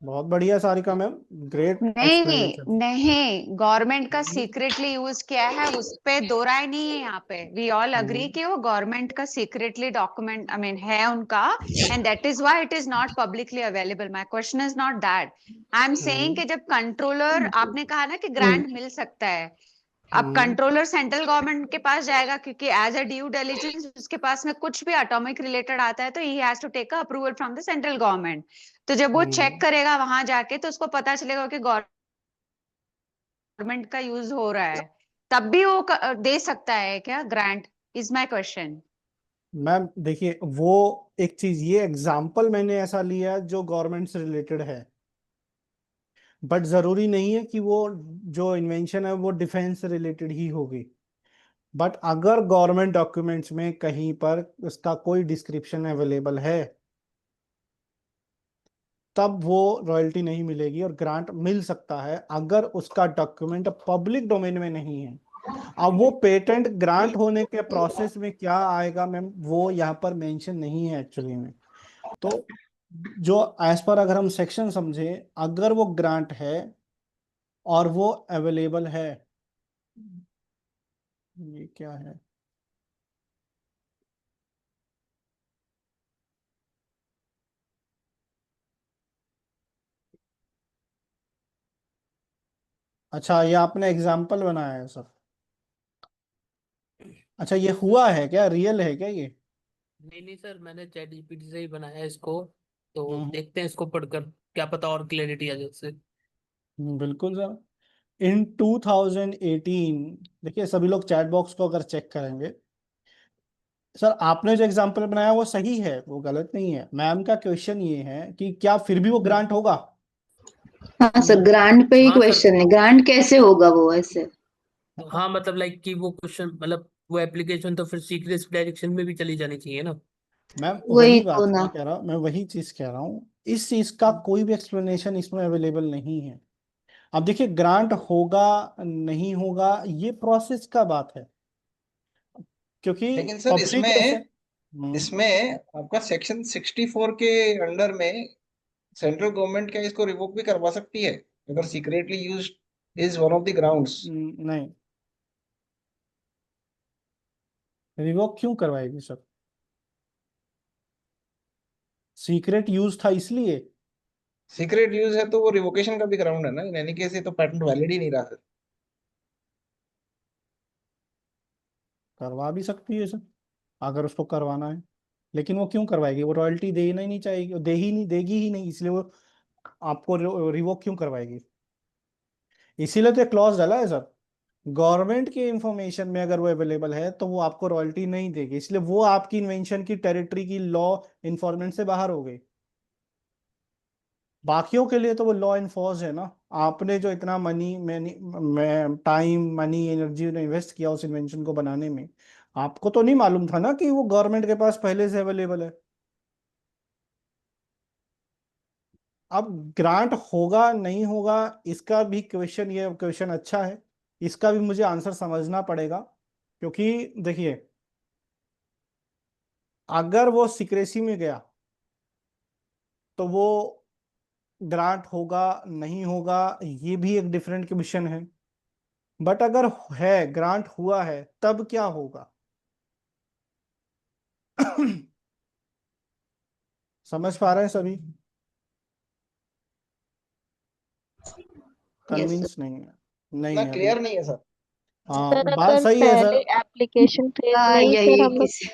बहुत बढ़िया सारिका मैम, ग्रेट नहीं एक्सप्लेनेशन। नहीं, गवर्नमेंट का सीक्रेटली यूज किया है उस पे दो राय नहीं है यहाँ पे, वी ऑल अग्री कि वो गवर्नमेंट का सीक्रेटली डॉक्यूमेंट आई मीन है उनका, and that is why it is not publicly available. My question is not that, I am saying कि जब कंट्रोलर, आपने कहा ना कि ग्रांट मिल सकता है, अब कंट्रोलर सेंट्रल गवर्नमेंट के पास जाएगा क्योंकि एज अ ड्यू डिलिजेंस उसके पास में कुछ भी एटॉमिक रिलेटेड आता है तो he has to take approval from the central government. तो जब वो चेक करेगा वहां जाके तो उसको पता चलेगा कि गवर्नमेंट का यूज हो रहा है, तब भी वो दे सकता है क्या grant, is my question. Ma'am देखिए, वो एक चीज, ये एग्जाम्पल मैंने ऐसा लिया जो गवर्नमेंट से रिलेटेड है, बट जरूरी नहीं है कि वो जो इन्वेंशन है वो डिफेंस से रिलेटेड ही होगी। बट अगर गवर्नमेंट डॉक्यूमेंट्स में कहीं पर उसका कोई डिस्क्रिप्शन अवेलेबल है तब वो रॉयल्टी नहीं मिलेगी और ग्रांट मिल सकता है अगर उसका डॉक्यूमेंट पब्लिक डोमेन में नहीं है। अब वो पेटेंट ग्रांट होने के प्रोसेस में क्या आएगा मैम, वो यहाँ पर मेंशन नहीं है एक्चुअली में। तो जो एज पर अगर हम सेक्शन समझे, अगर वो ग्रांट है और वो अवेलेबल है, ये क्या है, अच्छा ये आपने एग्जाम्पल बनाया है सर। अच्छा ये हुआ है क्या, रियल है क्या ये? नहीं नहीं सर, मैंने चैट जीपीटी से ही बनाया है इसको, तो हम्म देखते हैं इसको पढ़कर, क्या पता और क्लैरिटी आ जाए उससे। बिल्कुल सर। इन 2018, देखिए सभी लोग चैट बॉक्स को अगर चेक करेंगे, सर आपने जो एग्जांपल बनाया वो सही है, वो गलत नहीं है। मैम का क्वेश्चन ये है कि क्या फिर भी वो ग्रांट होगा? हाँ सर, ग्रांट पे ही हाँ सर, क्वेश्चन है, ग्रांट कैसे होगा वो ऐसे। हाँ मतलब लाइक कि वो क्वेश्चन मतलब वो एप्लीकेशन तो फिर सीक्रेट डायरेक्शन में भी चली जानी चाहिए ना। मैम वही वही तो बात ना। मैं कह रहा हूँ, मैं वही चीज कह रहा हूँ, इस चीज का कोई भी एक्सप्लेनेशन इसमें अवेलेबल नहीं है। अब देखिए ग्रांट होगा नहीं होगा ये प्रोसेस का बात है, क्योंकि लेकिन सर पब्लिक ऐसे। इसमें इसमें आपका सेक्शन 64 के अंडर में सेंट्रल गवर्नमेंट क्या इसको रिवोक भी करवा सकती है अगर secretly use is one of the grounds. नहीं, रिवोक क्यों करवाएगी सर? सीक्रेट यूज था इसलिए। सीक्रेट यूज है तो वो रिवोकेशन का भी ग्राउंड है ना, इन एनी केस ये तो पैटेंट वैलिड ही नहीं रहा सर। करवा भी सकती है सर अगर उसको करवाना है, लेकिन वो क्यों करवाएगी? वो रॉयल्टी देना ही नहीं चाहेगी, वो दे ही नहीं, देगी ही नहीं, इसलिए वो आपको रिवोक क्यों करवाएगी? इसीलिए तो एक क्लॉज डाला है सर, गवर्नमेंट के इंफॉर्मेशन में अगर वो अवेलेबल है तो वो आपको रॉयल्टी नहीं देगी, इसलिए वो आपकी इन्वेंशन की टेरिटरी की लॉ इन्फोर्समेंट से बाहर हो गई। बाकियों के लिए तो वो लॉ इन्फोर्स है ना। आपने जो इतना मनी मैं टाइम मनी एनर्जी इन्वेस्ट किया उस इन्वेंशन को बनाने में, आपको तो नहीं मालूम था ना कि वो गवर्नमेंट के पास पहले से अवेलेबल है। अब ग्रांट होगा नहीं होगा इसका भी क्वेश्चन, ये क्वेश्चन अच्छा है, इसका भी मुझे आंसर समझना पड़ेगा। क्योंकि देखिए, अगर वो सिक्रेसी में गया तो वो ग्रांट होगा नहीं होगा ये भी एक डिफरेंट क्वेश्चन है। बट अगर है, ग्रांट हुआ है, तब क्या होगा? समझ पा रहे हैं सभी? Yes sir. कन्विंस नहीं है, इतना नहीं है अभी। क्लियर नहीं है सर। हाँ सर बात अगर सही है पहले सर। एप्लीकेशन फेज हाँ में ही सर यही हम लोग। किसी।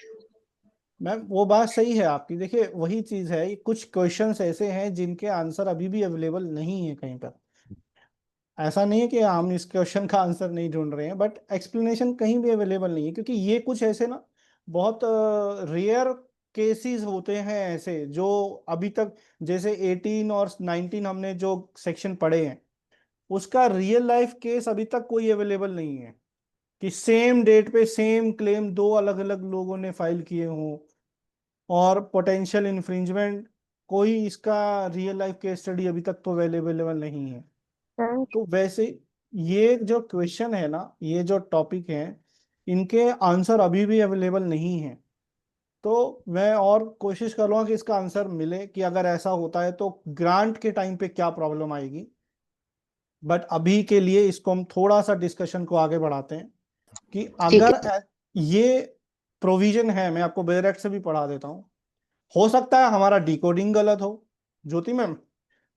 मैम वो बात सही है आपकी, देखिए वही चीज है, ये कुछ क्वेश्चंस ऐसे हैं जिनके आंसर अभी भी अवेलेबल नहीं है कहीं पर। ऐसा नहीं है कि हम इस क्वेश्चन का आंसर नहीं ढूंढ रहे हैं, बट एक्सप्लेनेशन कहीं भी अवेलेबल नहीं है, क्योंकि ये कुछ ऐसे ना बहुत रेयर केसेस होते हैं ऐसे जो अभी तक, जैसे 18 और 19 हमने जो सेक्शन पढ़े हैं उसका रियल लाइफ केस अभी तक कोई अवेलेबल नहीं है कि सेम डेट पे सेम क्लेम दो अलग अलग लोगों ने फाइल किए हों और पोटेंशियल इन्फ्रिंजमेंट, कोई इसका रियल लाइफ केस स्टडी अभी तक तो अवेलेबल नहीं है। सर तो वैसे ये जो क्वेश्चन है ना, ये जो टॉपिक है, इनके आंसर अभी भी अवेलेबल नहीं है। तो मैं और कोशिश करूँगा कि इसका आंसर मिले कि अगर ऐसा होता है तो ग्रांट के टाइम पे क्या प्रॉब्लम आएगी। बट अभी के लिए इसको हम थोड़ा सा डिस्कशन को आगे बढ़ाते हैं कि ठीक अगर है। ये प्रोविजन है, मैं आपको बेरेक्ट से भी पढ़ा देता हूँ। हो सकता है हमारा डिकोडिंग गलत हो, ज्योति मैम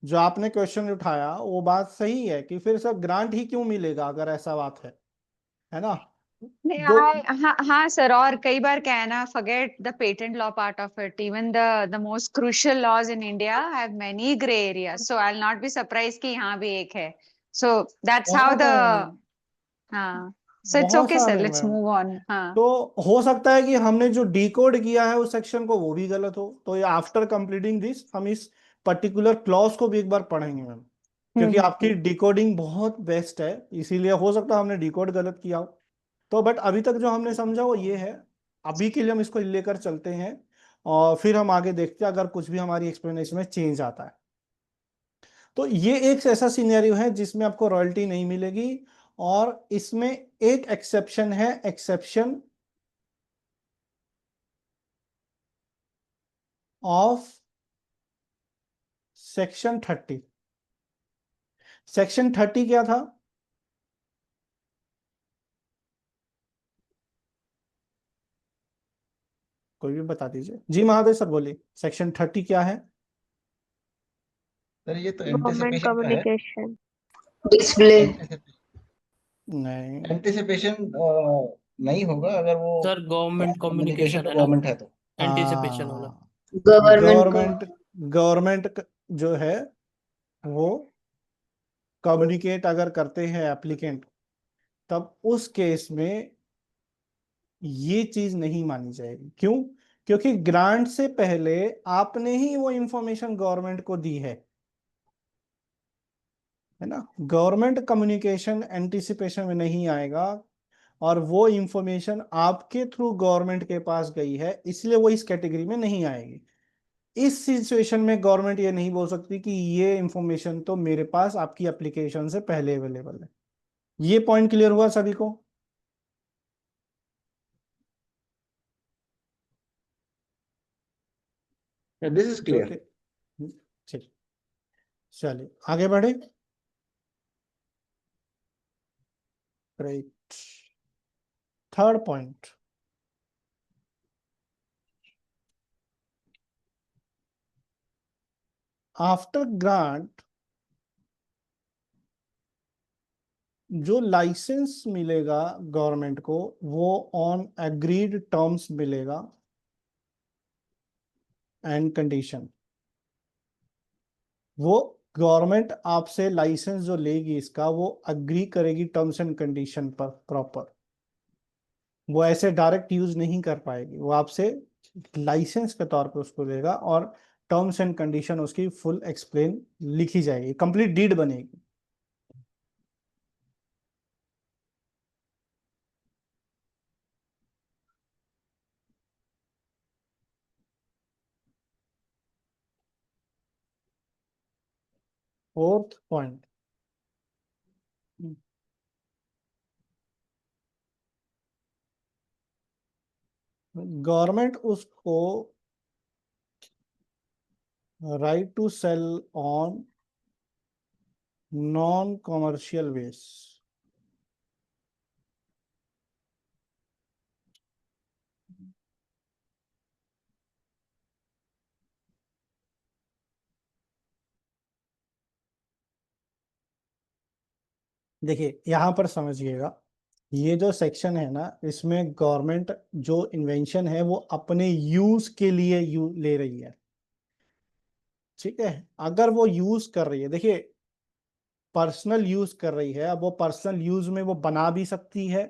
जो आपने क्वेश्चन उठाया वो बात सही है कि फिर सर ग्रांट ही क्यों मिलेगा अगर ऐसा बात है। है ना। नहीं, जो हाँ सर, और कई बार क्या है ना, forget the patent law part of it, even the most crucial laws in India have many gray areas, so I'll not be surprised कि यहाँ भी एक है, so that's how बहुत the सारे हैं, हाँ, so it's बहुत okay sir, सारे let's मैम। move on। हाँ तो हो सकता है कि हमने जो डिकोड किया है उस सेक्शन को वो भी गलत हो, तो ये आफ्टर कंप्लीटिंग दिस हम इस पर्टिकुलर क्लॉज को भी एक बार पढ़ेंगे मैम, क्योंकि आपकी डिकोडिंग बहुत बेस्ट है, इसीलिए हो सकता है हमने डिकोड गलत किया हो। तो बट अभी तक जो हमने समझा वो ये है, अभी के लिए हम इसको लेकर चलते हैं और फिर हम आगे देखते हैं अगर कुछ भी हमारी एक्सप्लेनेशन में चेंज आता है। तो ये एक ऐसा सिनेरियो है जिसमें आपको रॉयल्टी नहीं मिलेगी, और इसमें एक एक्सेप्शन है, एक्सेप्शन ऑफ सेक्शन 30। सेक्शन 30 क्या था? कोई भी बता दीजिए। जी महादेव सर बोलिए, सेक्शन 30 क्या है? सर ये तो गवर्नमेंट एंटिसिपेशन का है। कम्युनिकेशन। डिस्प्ले। नहीं, एंटिसिपेशन नहीं होगा अगर वो sir government communication communication to है ना, गवर्नमेंट है तो। एंटिसिपेशन होगा। गवर्नमेंट को। गवर्नमेंट गवर्नमेंट जो है वो कम्युनिकेट अगर करते हैं एप्लीकेंट, तब उस केस में ये चीज नहीं मानी जाएगी। क्यों? क्योंकि ग्रांट से पहले आपने ही वो इंफॉर्मेशन गवर्नमेंट को दी है ना। गवर्नमेंट कम्युनिकेशन एंटिसिपेशन में नहीं आएगा, और वो इंफॉर्मेशन आपके थ्रू गवर्नमेंट के पास गई है, इसलिए वो इस कैटेगरी में नहीं आएगी। इस सिचुएशन में गवर्नमेंट ये नहीं बोल सकती कि ये इंफॉर्मेशन तो मेरे पास आपकी एप्लीकेशन से पहले अवेलेबल है। ये पॉइंट क्लियर हुआ सभी को? This is clear. ठीक, चलिए आगे बढ़े। Right, third point, after grant जो लाइसेंस मिलेगा गवर्नमेंट को वो ऑन एग्रीड टर्म्स मिलेगा एंड कंडीशन। वो गवर्नमेंट आपसे लाइसेंस जो लेगी इसका, वो अग्री करेगी टर्म्स एंड कंडीशन पर प्रॉपर। वो ऐसे डायरेक्ट यूज नहीं कर पाएगी, वो आपसे लाइसेंस के तौर पे उसको देगा, और टर्म्स एंड कंडीशन उसकी फुल एक्सप्लेन लिखी जाएगी, कंप्लीट डीड बनेगी। फोर्थ पॉइंट, गवर्नमेंट उसको right to sell on non commercial base. देखिए यहां पर समझिएगा, ये जो सेक्शन है ना, इसमें गवर्नमेंट जो इन्वेंशन है वो अपने यूज के लिए ले रही है, ठीक है। अगर वो यूज कर रही है, देखिए पर्सनल यूज कर रही है, अब वो पर्सनल यूज में वो बना भी सकती है,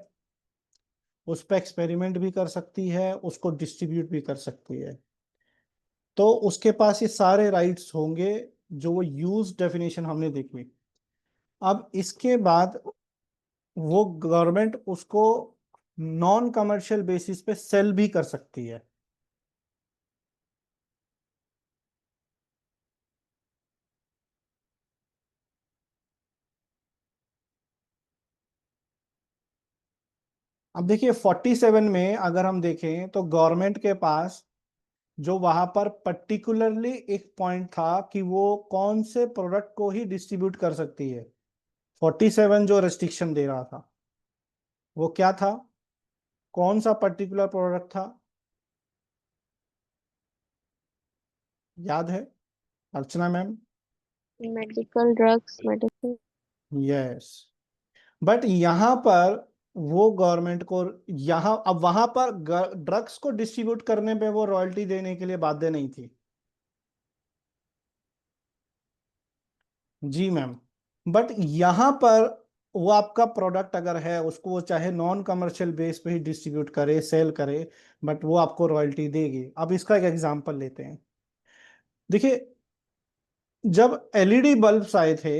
उस पर एक्सपेरिमेंट भी कर सकती है, उसको डिस्ट्रीब्यूट भी कर सकती है, तो उसके पास ये सारे राइट्स होंगे जो वो यूज डेफिनेशन हमने देखी। अब इसके बाद वो गवर्नमेंट उसको नॉन कमर्शियल बेसिस पे सेल भी कर सकती है। अब देखिए 47 में अगर हम देखें तो गवर्नमेंट के पास जो वहां पर पर्टिकुलरली एक पॉइंट था कि वो कौन से प्रोडक्ट को ही डिस्ट्रीब्यूट कर सकती है, 47 जो रेस्ट्रिक्शन दे रहा था वो क्या था, कौन सा पर्टिकुलर प्रोडक्ट था, याद है Archana ma'am? Medical drugs, medicine. Yes, but यहां पर वो गवर्नमेंट को यहाँ, अब वहां पर ड्रग्स को डिस्ट्रीब्यूट करने पे वो रॉयल्टी देने के लिए बाध्य नहीं थी। जी मैम। बट यहाँ पर वो आपका प्रोडक्ट अगर है, उसको वो चाहे नॉन कमर्शियल बेस पे ही डिस्ट्रीब्यूट करे, सेल करे, बट वो आपको रॉयल्टी देगी। अब इसका एक एग्जांपल लेते हैं। देखिए, जब एलईडी बल्ब्स आए थे,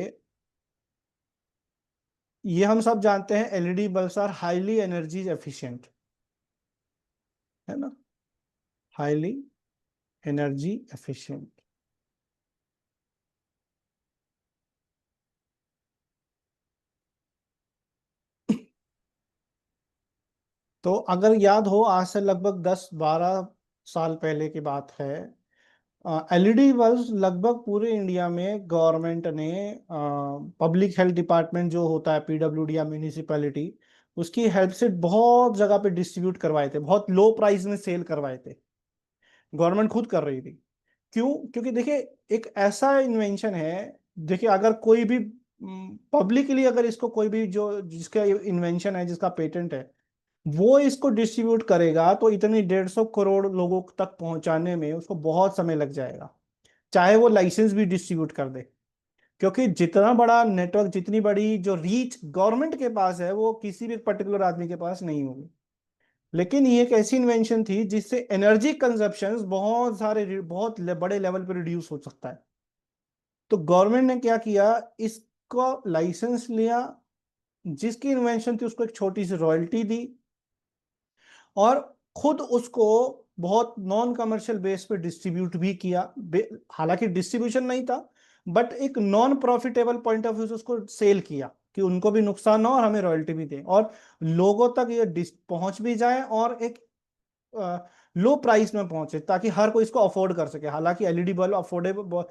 ये हम सब जानते हैं LED bulbs are highly energy efficient, है ना, हाईली एनर्जी एफिशिएंट। तो अगर याद हो, आज से लगभग 10-12 साल पहले की बात है, एलईडी बल्ब लगभग पूरे इंडिया में गवर्नमेंट ने, पब्लिक हेल्थ डिपार्टमेंट जो होता है, पीडब्ल्यूडी या म्यूनिसिपैलिटी, उसकी हेल्प से बहुत जगह पे डिस्ट्रीब्यूट करवाए थे, बहुत लो प्राइस में सेल करवाए थे, गवर्नमेंट खुद कर रही थी। क्यों? क्योंकि देखिए, एक ऐसा इन्वेंशन है, देखिए अगर कोई भी पब्लिकली, अगर इसको कोई भी जो जिसका इन्वेंशन है, जिसका पेटेंट है, वो इसको डिस्ट्रीब्यूट करेगा, तो इतनी 150 करोड़ लोगों तक पहुंचाने में उसको बहुत समय लग जाएगा, चाहे वो लाइसेंस भी डिस्ट्रीब्यूट कर दे। क्योंकि जितना बड़ा नेटवर्क, जितनी बड़ी जो रीच गवर्नमेंट के पास है, वो किसी भी पर्टिकुलर आदमी के पास नहीं होगी। लेकिन ये एक ऐसी इन्वेंशन थी जिससे एनर्जी कंजप्शन बहुत बड़े लेवल पर रिड्यूस हो सकता है। तो गवर्नमेंट ने क्या किया, इसको लाइसेंस लिया, जिसकी इन्वेंशन थी उसको एक छोटी सी रॉयल्टी दी, और खुद उसको बहुत नॉन कमर्शियल बेस पे डिस्ट्रीब्यूट भी किया। हालांकि डिस्ट्रीब्यूशन नहीं था, बट एक non profitable point of view से उसको सेल किया कि उनको भी नुकसान ना हो और हमें रॉयल्टी भी दें, और लोगों तक ये पहुंच भी जाए, और एक लो प्राइस में पहुंचे, ताकि हर कोई इसको अफोर्ड कर सके। हालांकि एलईडी बल्ब अफोर्डेबल,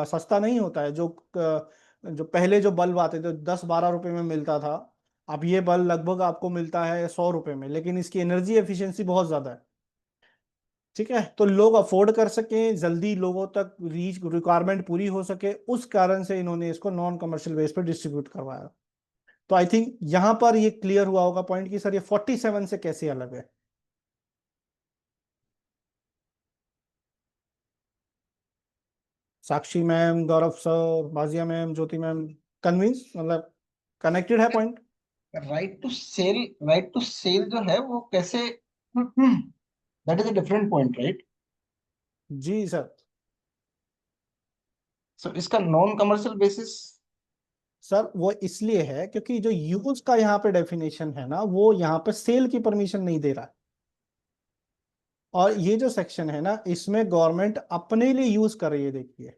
सस्ता नहीं होता है। जो पहले जो बल्ब आते थे 10-12 रुपए में मिलता था, अब ये बल्ब लगभग आपको मिलता है 100 रुपए में, लेकिन इसकी एनर्जी एफिशिएंसी बहुत ज्यादा है। ठीक है, तो लोग अफोर्ड कर सके, जल्दी लोगों तक रीच, रिक्वायरमेंट पूरी हो सके, उस कारण से इन्होंने इसको नॉन कमर्शियल बेस पर डिस्ट्रीब्यूट करवाया। तो आई थिंक यहां पर ये क्लियर हुआ होगा पॉइंट कि सर ये 47 से कैसे अलग है। Sakshi ma'am, Gaurav sir, Bajiya ma'am, Jyoti ma'am, convince, मतलब कनेक्टेड है पॉइंट? राइट टू सेल जो है वो कैसे, that is a different point, right? जी सर। सो इसका नॉन कमर्शियल बेसिस। सर वो इसलिए है क्योंकि जो यूज का यहाँ पे डेफिनेशन है ना, वो यहाँ पे सेल की परमिशन नहीं दे रहा है। और ये जो सेक्शन है ना, इसमें गवर्नमेंट अपने लिए यूज कर रही है। देखिए,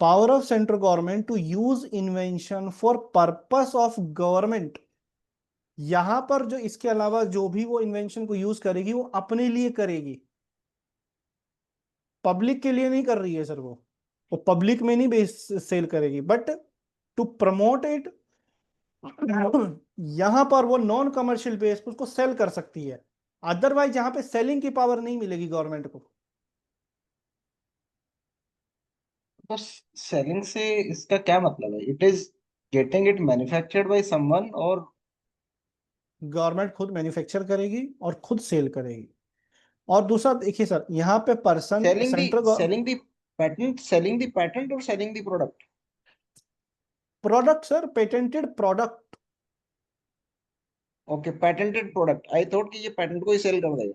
power of central government to use invention for purpose of government. यहां पर जो इसके अलावा जो भी वो इन्वेंशन को यूज करेगी, वो अपने लिए करेगी, पब्लिक के लिए नहीं कर रही है सर। वो पब्लिक में नहीं बेस सेल करेगी, बट टू प्रमोट इट, यहां पर वो नॉन कमर्शियल बेस पे उसको सेल कर सकती है। अदरवाइज यहां पे सेलिंग की पावर नहीं मिलेगी गवर्नमेंट को। तो सेलिंग से इसका क्या मतलब है? It is getting it manufactured by someone, और गवर्नमेंट खुद मैन्युफैक्चर करेगी और खुद सेल करेगी। और दूसरा देखिए सर, यहाँ पे person selling the central selling the patent, selling the patent और selling the product. Product sir, patented product. Okay, patented product. I thought कि ये पैटेंट को ही सेल कर देगा।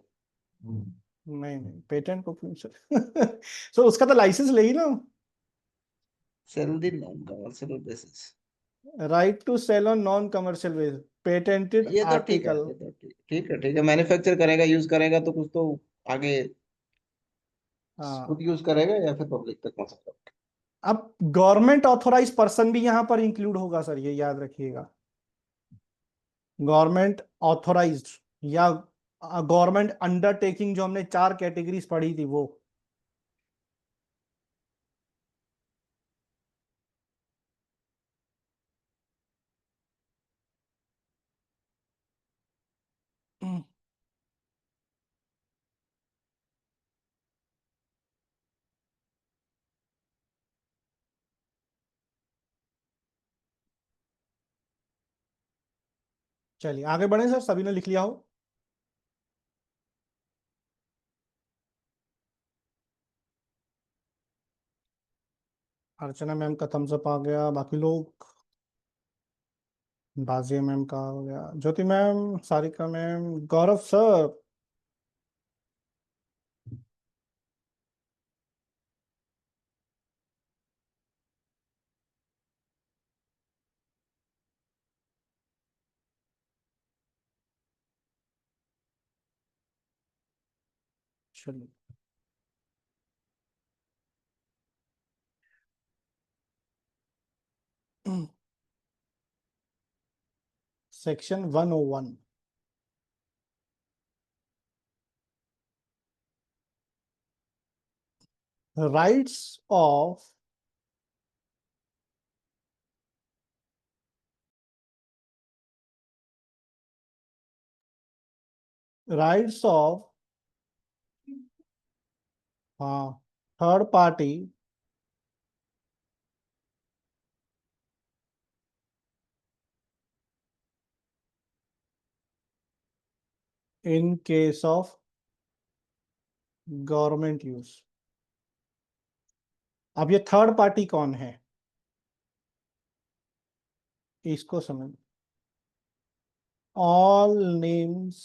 नहीं नहीं, पेटेंट को क्यों सर? सो उसका तो लाइसेंस लेगी ना। Sell the non commercial basis. Right to sell on non commercial base, patented ये तो ठीक है, आर्टिकल। ये तो ठीक है, मैन्युफैक्चर करेगा, यूज करेगा तो कुछ तो आगे खुद हाँ। यूज करेगा या फिर पब्लिक तक पहुंचाएगा। अब गवर्नमेंट ऑथोराइज पर्सन भी यहां पर इंक्लूड होगा सर, ये याद रखिएगा। गवर्नमेंट ऑथोराइज्ड या गवर्नमेंट अंडरटेकिंग, जो हमने 4 कैटेगरीज पढ़ी थी वो। चलिए आगे बढ़े सर, सभी ने लिख लिया हो? अर्चना मैम का थम्स अप आ गया, बाकी लोग? बाजिया मैम का हो गया, Jyoti ma'am, Sarika ma'am, Gaurav sir. चलिए section 101, rights of rights of हाँ third party in case of government use. अब ये थर्ड पार्टी कौन है, इसको समझ। All names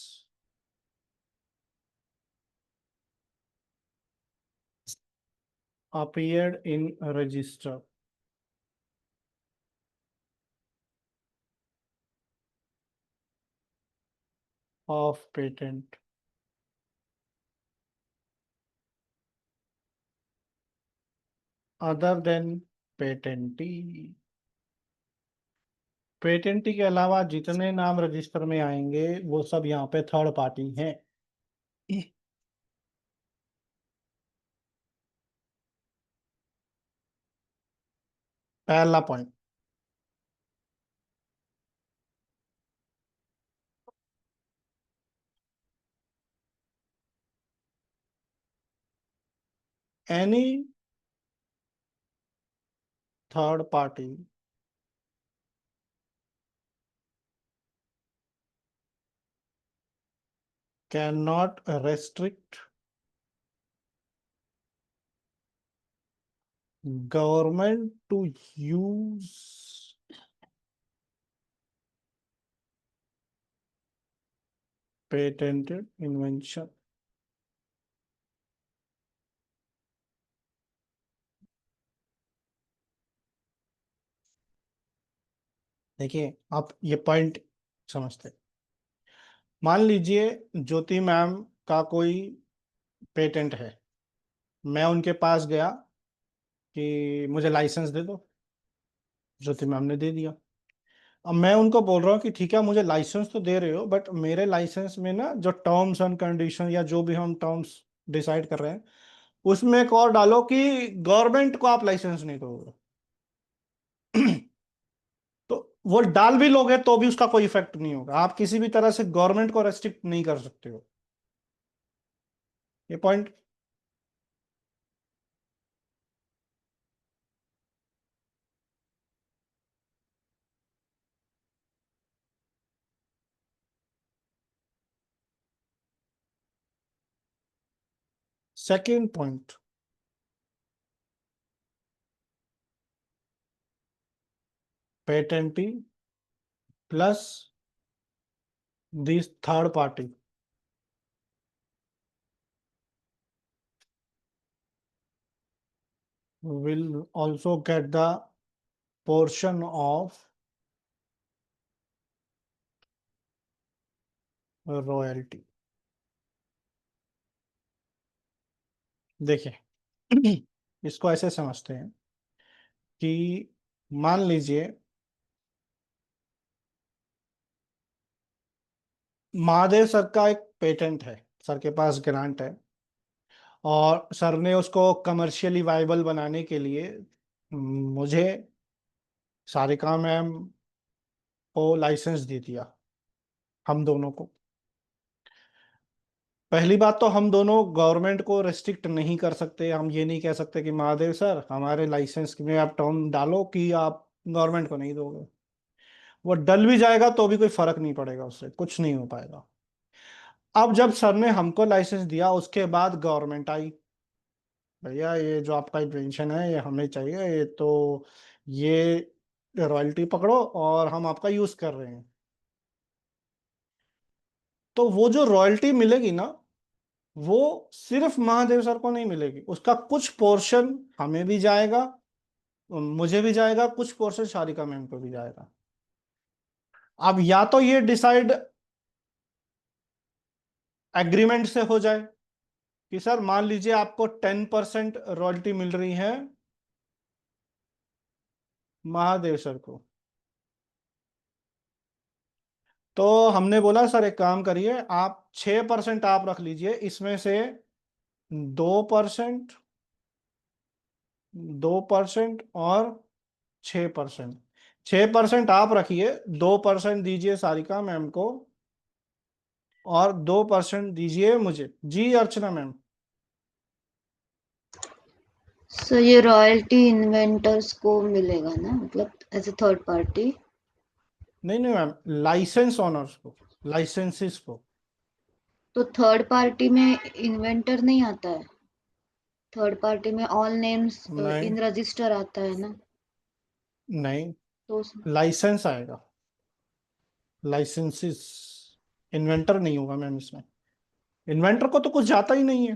appeared in register of patent other than patentee। Patentee के अलावा जितने नाम रजिस्टर में आएंगे वो सब यहाँ पे थर्ड पार्टी हैं। पहला point. Any third party can not restrict government to use patented invention। देखिए आप ये पॉइंट समझते, मान लीजिए ज्योति मैम का कोई पेटेंट है, मैं उनके पास गया कि मुझे लाइसेंस दे दो, ज्योति मैम ने दे दिया। अब मैं उनको बोल रहा हूँ कि ठीक है मुझे लाइसेंस तो दे रहे हो, बट मेरे लाइसेंस में ना जो टर्म्स एंड कंडीशन या जो भी हम टर्म्स डिसाइड कर रहे हैं उसमें एक और डालो कि गवर्नमेंट को आप लाइसेंस नहीं दोगे। तो वो डाल भी लोगे तो भी उसका कोई इफेक्ट नहीं होगा, आप किसी भी तरह से गवर्नमेंट को रेस्ट्रिक्ट नहीं कर सकते हो। ये point. Second point, patentee plus this third party will also get the portion of royalty। देखिए इसको ऐसे समझते हैं कि मान लीजिए महादेव सर का एक पेटेंट है, सर के पास ग्रांट है और सर ने उसको कमर्शियली वाइबल बनाने के लिए मुझे सारिका मैम को लाइसेंस दे दिया, हम दोनों को। पहली बात तो हम दोनों गवर्नमेंट को रेस्ट्रिक्ट नहीं कर सकते, हम ये नहीं कह सकते कि महादेव सर हमारे लाइसेंस में आप टर्म डालो कि आप गवर्नमेंट को नहीं दोगे। वो डल भी जाएगा तो भी कोई फर्क नहीं पड़ेगा, उससे कुछ नहीं हो पाएगा। अब जब सर ने हमको लाइसेंस दिया, उसके बाद गवर्नमेंट आई, भैया ये जो आपका इन्वेंशन है ये हमें चाहिए, ये तो ये रॉयल्टी पकड़ो और हम आपका यूज कर रहे हैं। तो वो जो रॉयल्टी मिलेगी ना, वो सिर्फ महादेव सर को नहीं मिलेगी, उसका कुछ पोर्शन हमें भी जाएगा, मुझे भी जाएगा, कुछ पोर्शन शारिका मैम को भी जाएगा। अब या तो ये डिसाइड एग्रीमेंट से हो जाए कि सर मान लीजिए आपको 10% रॉयल्टी मिल रही है महादेव सर को, तो हमने बोला सर एक काम करिए, आप 6% आप रख लीजिए, इसमें से 2%, 2% और 6%, 6% आप रखिए, 2% दीजिए सारिका मैम को और 2% दीजिए मुझे। जी अर्चना मैम। सो ये रॉयल्टी इन्वेंटर्स को मिलेगा ना, मतलब एज ए थर्ड पार्टी? नहीं नहीं मैम, लाइसेंस ऑनर्स को, लाइसेंसेस को। तो थर्ड पार्टी में इन्वेंटर नहीं आता है? थर्ड पार्टी में ऑल नेम्स नहीं इन रजिस्टर आता है ना, नहीं, तो उसमें लाइसेंस आएगा, लाइसेंसेस, इन्वेंटर नहीं होगा मैम इसमें, इन्वेंटर को तो कुछ जाता ही नहीं है।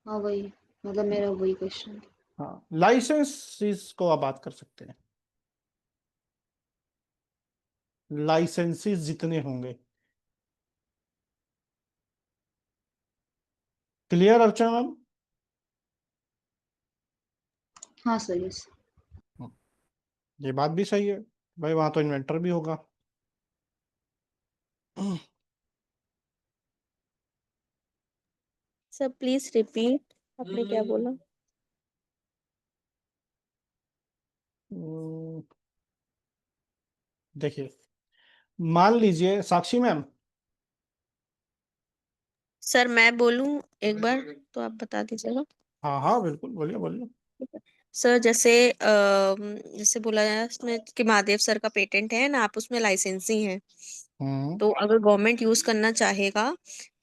हाँ वही, मतलब मेरा वही क्वेश्चन। हाँ, लाइसेंसेस को आप बात कर सकते हैं, लाइसेंसेस जितने होंगे। क्लियर अर्चना मैम? हाँ सर, यस। ये बात भी सही है भाई, वहां तो इन्वेंटर भी होगा। सर प्लीज रिपीट, आपने क्या बोला? हम्म, देखिए, मान लीजिए साक्षी मैम। सर मैं बोलूं एक बार तो आप बता दीजिएगा। हाँ हाँ बिल्कुल, बोलिए बोलिए। सर जैसे जैसे बोला जाए उसमें कि महादेव सर का पेटेंट है ना, आप उसमें लाइसेंसी हैं, हम्म तो अगर गवर्नमेंट यूज करना चाहेगा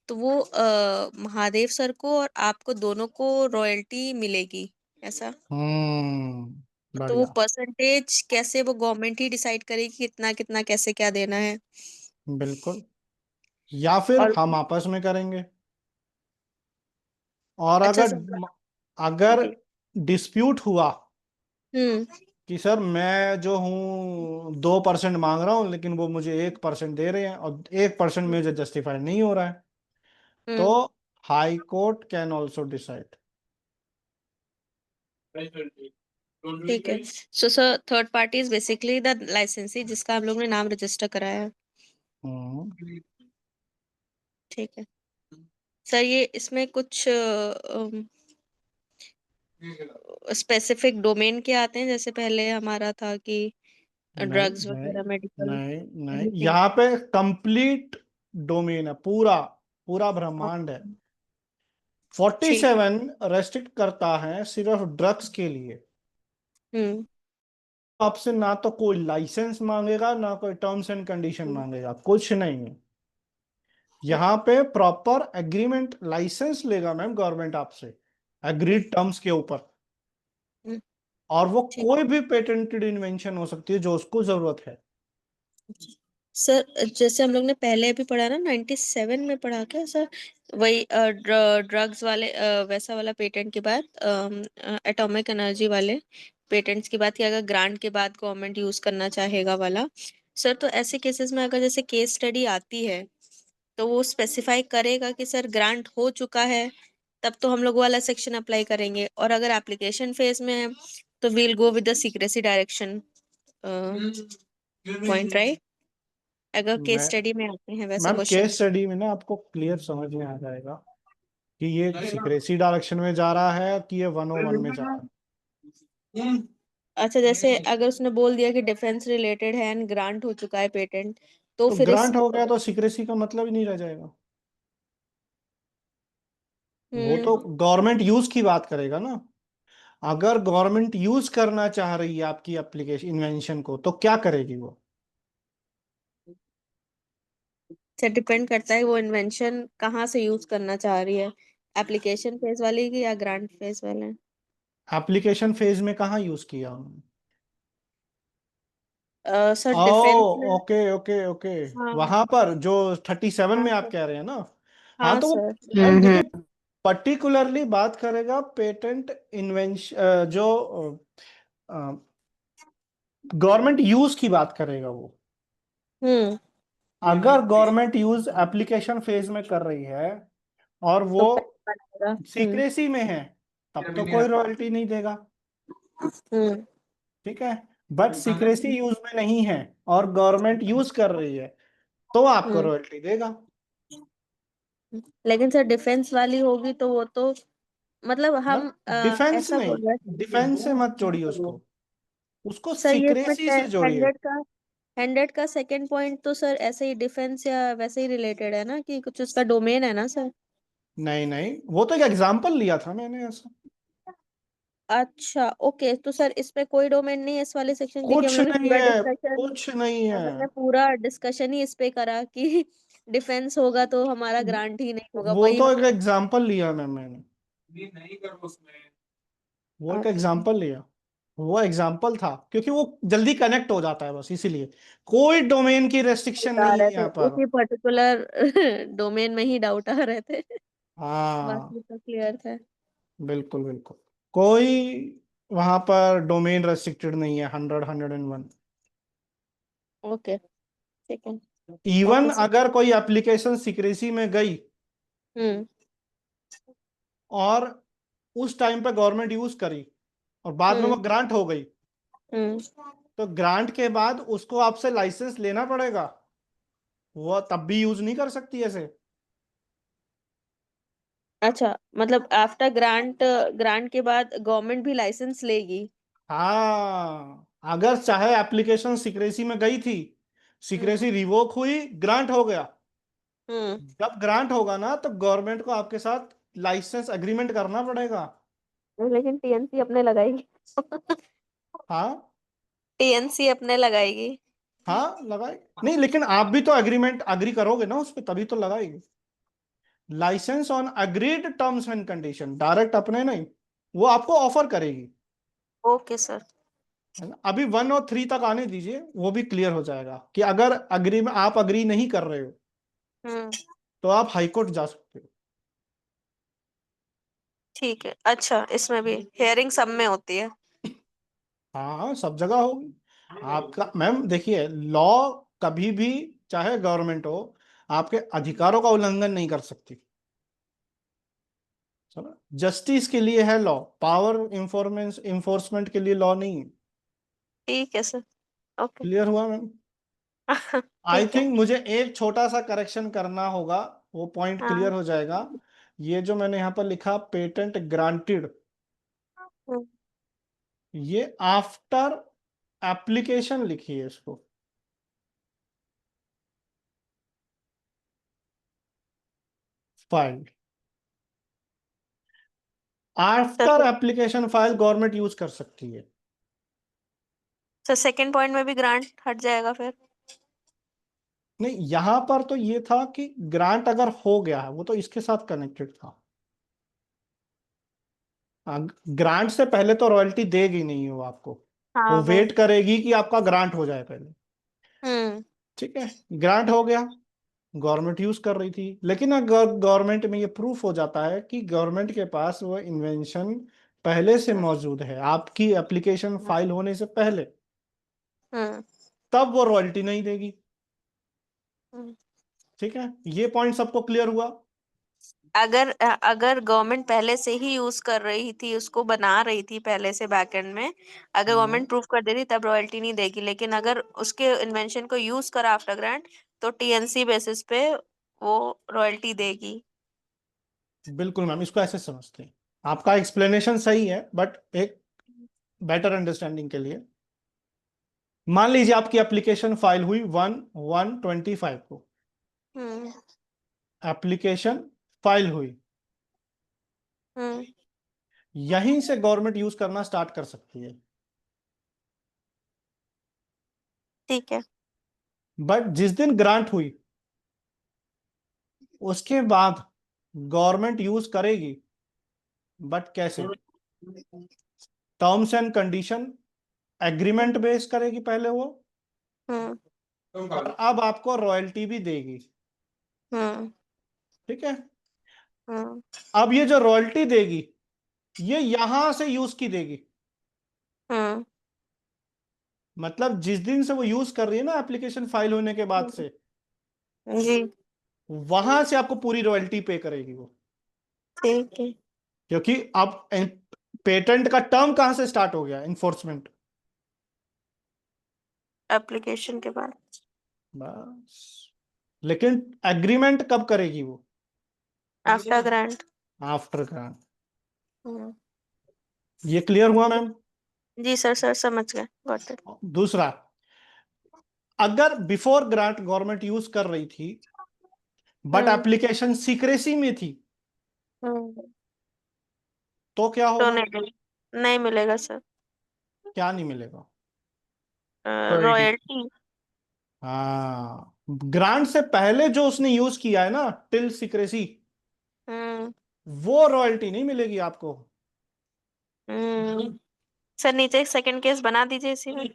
तो वो महादेव सर को और आपको दोनों को रॉयल्टी मिलेगी, ऐसा? तो वो बढ़िया, परसेंटेज कैसे वो गवर्नमेंट ही डिसाइड करेगी कितना कितना कैसे क्या देना है? बिल्कुल, या फिर और हम आपस में करेंगे। और अच्छा अगर सर। अगर जी। डिस्प्यूट हुआ हम्म। कि सर मैं जो हूँ 2% मांग रहा हूँ लेकिन वो मुझे 1% दे रहे हैं और 1% मुझे जस्टिफाई नहीं हो रहा है, तो hmm. High court can also decide. ठीक है। So sir third party is basically the licensee जिसका हम लोग ने नाम रजिस्टर कराया है। हम्म ठीक है सर, ये इसमें कुछ स्पेसिफिक डोमेन के आते हैं, जैसे पहले हमारा था कि नहीं ड्रग्स नहीं वगैरह, मेडिकल, नहीं नहीं, एनीथिंग? यहाँ पे कंप्लीट डोमेन है, पूरा पूरा ब्रह्मांड है। ठीक है। 47 रेस्ट्रिक्ट करता है सिर्फ ड्रग्स के लिए। हम्म। आपसे ना तो कोई लाइसेंस मांगेगा, ना कोई टर्म्स एंड कंडीशन मांगेगा, कुछ नहीं है। यहाँ पे प्रॉपर एग्रीमेंट, लाइसेंस लेगा मैम गवर्नमेंट आपसे एग्रीड टर्म्स के ऊपर, हम्म, और वो ठीक। कोई भी पेटेंटेड इन्वेंशन हो सकती है जो उसको जरूरत है। सर जैसे हम लोग ने पहले अभी पढ़ा ना, 97 में पढ़ा क्या सर, वही ड्रग्स वाले वैसा वाला पेटेंट के बाद एटॉमिक एनर्जी वाले पेटेंट्स की बात की, अगर ग्रांट के बाद गवर्नमेंट यूज करना चाहेगा वाला। सर तो ऐसे केसेस में अगर जैसे केस स्टडी आती है तो वो स्पेसिफाई करेगा कि सर ग्रांट हो चुका है, तब तो हम लोग वाला सेक्शन अप्लाई करेंगे, और अगर एप्लीकेशन फेज में है तो we'll go with the secrecy direction point, right? अगर केस मैं स्टडी में आते हैं वैसे मैम क्वेश्चन। केस स्टडी में ना आपको क्लियर समझ में आ जाएगा कि ये सिक्रेसी डायरेक्शन में जा रहा है कि ये 101 में जा रहा है। अच्छा, जैसे अगर उसने बोल दिया कि डिफेंस रिलेटेड है एंड ग्रांट हो चुका है पेटेंट, तो तो फिर इस ग्रांट हो गया तो सिक्रेसी का मतलब ही नहीं रह जाएगा, वो तो हम्म। गवर्नमेंट यूज की बात करेगा ना। अगर गवर्नमेंट यूज करना चाह रही है आपकी एप्लीकेशन इन्वेंशन को, तो क्या करेगी वो? से डिपेंड करता है वो इन्वेंशन कहाँ से यूज करना चाह रही है, एप्लीकेशन फेज वाली की या ग्रांट फेज वाले। एप्लीकेशन फेज में कहाँ यूज किया उन्होंने? सर ओ, डिफेंस में। Okay okay okay. हाँ वहां पर जो 37 हाँ में आप सर। कह रहे हैं ना? हाँ हाँ तो वो सर। अब देखिए, पर्टिकुलरली बात करेगा पेटेंट इन्वेंशन, जो गवर्नमेंट यूज की बात करेगा वो। हम्म। अगर गवर्नमेंट यूज एप्लीकेशन फेज में कर रही है और तो वो पैसा लगेगा। सीक्रेसी में है, तब तो कोई रॉयल्टी नहीं देगा। हम्म। ठीक है। बट सीक्रेसी यूज में नहीं है और गवर्नमेंट यूज कर रही है, तो आपको हम्म। रॉयल्टी देगा। लेकिन सर डिफेंस वाली होगी तो वो तो मतलब मैम, हम डिफेंस ऐसा नहीं, बोल रहे डिफेंस से मत जोड़िए हैं। उसको, उसको सर ये इसमें सीक्रेसी से जोड़िए। हंड्रेड का सेकंड पॉइंट तो सर ऐसे ही डिफेंस या वैसे ही रिलेटेड है ना, कि कुछ उसका डोमेन है ना सर। नहीं नहीं, वो तो एक एग्जांपल लिया था मैंने ऐसा। अच्छा ओके, तो सर इसमें कोई डोमेन नहीं है इस वाले सेक्शन, क्योंकि कुछ नहीं है, कुछ नहीं है। हम लोग ने पूरा डिस्कशन ही इस पे करा कि डिफेंस होगा तो हमारा ग्रांट ही नहीं होगा, वो वही तो एक मतलब। एग्जांपल लिया मैंने, वो एक अच्छा एग्जांपल लिया। वो एग्जांपल था क्योंकि वो जल्दी कनेक्ट हो जाता है, बस इसीलिए। कोई डोमेन की रेस्ट्रिक्शन आ नहीं रहे है थे यहाँ पर। उसी पर्टिकुलर डोमेन में ही डाउट आ रहे थे। हाँ, बाकी तो क्लियर था। बिल्कुल बिल्कुल। कोई वहां पर डोमेन रेस्ट्रिक्टेड नहीं है, 100, 101। ओके ठीक है। Even okay sir. अगर कोई एप्लीकेशन सीक्रेसी में गई हम्म। और उस टाइम पे गवर्नमेंट यूज करी और बाद में वो हम्म। ग्रांट हो गई, हम्म। तो ग्रांट के बाद उसको आपसे लाइसेंस लेना पड़ेगा। वो तब भी यूज नहीं कर सकती ऐसे। अच्छा मतलब आफ्टर ग्रांट, ग्रांट के बाद गवर्नमेंट भी लाइसेंस लेगी। हाँ, अगर चाहे एप्लीकेशन सीक्रेसी में गई थी, हम्म। सीक्रेसी रिवोक हुई, ग्रांट हो गया। हम्म। जब ग्रांट होगा ना, तो गवर्नमेंट को आपके साथ लाइसेंस एग्रीमेंट करना पड़ेगा। लेकिन टीएनसी अपने लगाएगी। हाँ टीएनसी अपने लगाएगी। हाँ, लगाए नहीं, लेकिन आप भी तो एग्रीमेंट अग्री करोगे ना उस पर, तभी तो लगाएगी। License on agreed terms and condition, direct अपने नहीं, वो आपको ऑफर करेगी। Okay sir. है ना? अभी 1 और 3 तक आने दीजिए, वो भी क्लियर हो जाएगा कि अगर अग्री में आप अग्री नहीं कर रहे हो, हम्म। तो आप हाईकोर्ट जा सकते हो। ठीक है, अच्छा इसमें भी हियरिंग सब में होती है। हाँ हाँ, सब जगह होगी आपका। मैम देखिए, लॉ कभी भी, चाहे गवर्नमेंट हो, आपके अधिकारों का उल्लंघन नहीं कर सकती। चलो, जस्टिस के लिए है लॉ, पावर इंफॉर्मेंस इन्फोर्समेंट के लिए लॉ नहीं है। ठीक है सर। ओके। क्लियर हुआ मैम? आई ठीक है। थिंक मुझे एक छोटा सा करेक्शन करना होगा, वो पॉइंट क्लियर हाँ। हो जाएगा। ये जो मैंने यहाँ पर लिखा पेटेंट ग्रांटेड, हम्म। ये आफ्टर एप्लीकेशन लिखी है इसको, file. Sir after application file government use कर सकती है। सर सेकंड पॉइंट में भी ग्रांट हट जाएगा फिर। नहीं, यहां पर तो ये था कि ग्रांट अगर हो गया है, वो तो इसके साथ कनेक्टेड था। ग्रांट से पहले तो रॉयल्टी देगी नहीं वो आपको, हाँ वो वो। वेट करेगी कि आपका ग्रांट हो जाए पहले। हम्म। ठीक है, ग्रांट हो गया, गवर्नमेंट यूज कर रही थी, लेकिन अगर गवर्नमेंट में ये प्रूफ हो जाता है कि गवर्नमेंट के पास वो इन्वेंशन पहले से मौजूद है, आपकी एप्लीकेशन फाइल होने से पहले, हम्म। तब वो रॉयल्टी नहीं देगी। हम्म। ठीक है, ये पॉइंट सबको क्लियर हुआ? अगर गवर्नमेंट पहले से ही यूज कर रही थी, उसको बना रही थी पहले से बैकएंड में, अगर हम्म, गवर्नमेंट प्रूफ कर दे रही तब रॉयल्टी नहीं देगी, लेकिन अगर उसके इन्वेंशन को यूज करा आफ्टर ग्रांट तो टीएनसी बेसिस पे वो रॉयल्टी देगी। बिल्कुल मैम, इसको ऐसे समझते हैं। आपका एक्सप्लेनेशन सही है, बट एक बेटर अंडरस्टैंडिंग के लिए, मान लीजिए आपकी एप्लीकेशन फाइल हुई 1/1/25 को, हम्म। एप्लीकेशन फाइल हुई, हम्म। यहीं से गवर्नमेंट यूज करना स्टार्ट कर सकती है। ठीक है। बट जिस दिन ग्रांट हुई उसके बाद गवर्नमेंट यूज करेगी, बट कैसे? Terms and condition agreement base करेगी पहले वो, और अब आपको रॉयल्टी भी देगी। ठीक है। अब ये जो रॉयल्टी देगी ये यहां से यूज की देगी। मतलब जिस दिन से वो यूज कर रही है ना एप्लीकेशन फाइल होने के बाद से, जी। वहां से आपको पूरी रॉयल्टी पे करेगी वो। ठीक है। क्योंकि अब पेटेंट का टर्म कहां से स्टार्ट हो गया? इन्फोर्समेंट। एप्लीकेशन के बाद। बस। लेकिन एग्रीमेंट कब करेगी वो? After grant. After grant. ये क्लियर हुआ मैम? जी सर, सर समझ गए, गॉट इट। दूसरा, अगर बिफोर ग्रांट गवर्नमेंट यूज कर रही थी बट एप्लीकेशन सीक्रेसी में थी, तो क्या तो होगा? नहीं मिलेगा सर। क्या नहीं मिलेगा? रॉयल्टी। हाँ, ग्रांट से पहले जो उसने यूज किया है ना टिल सीक्रेसी, वो रॉयल्टी नहीं मिलेगी आपको। सर नीचे एक सेकंड केस बना दीजिए इसी में।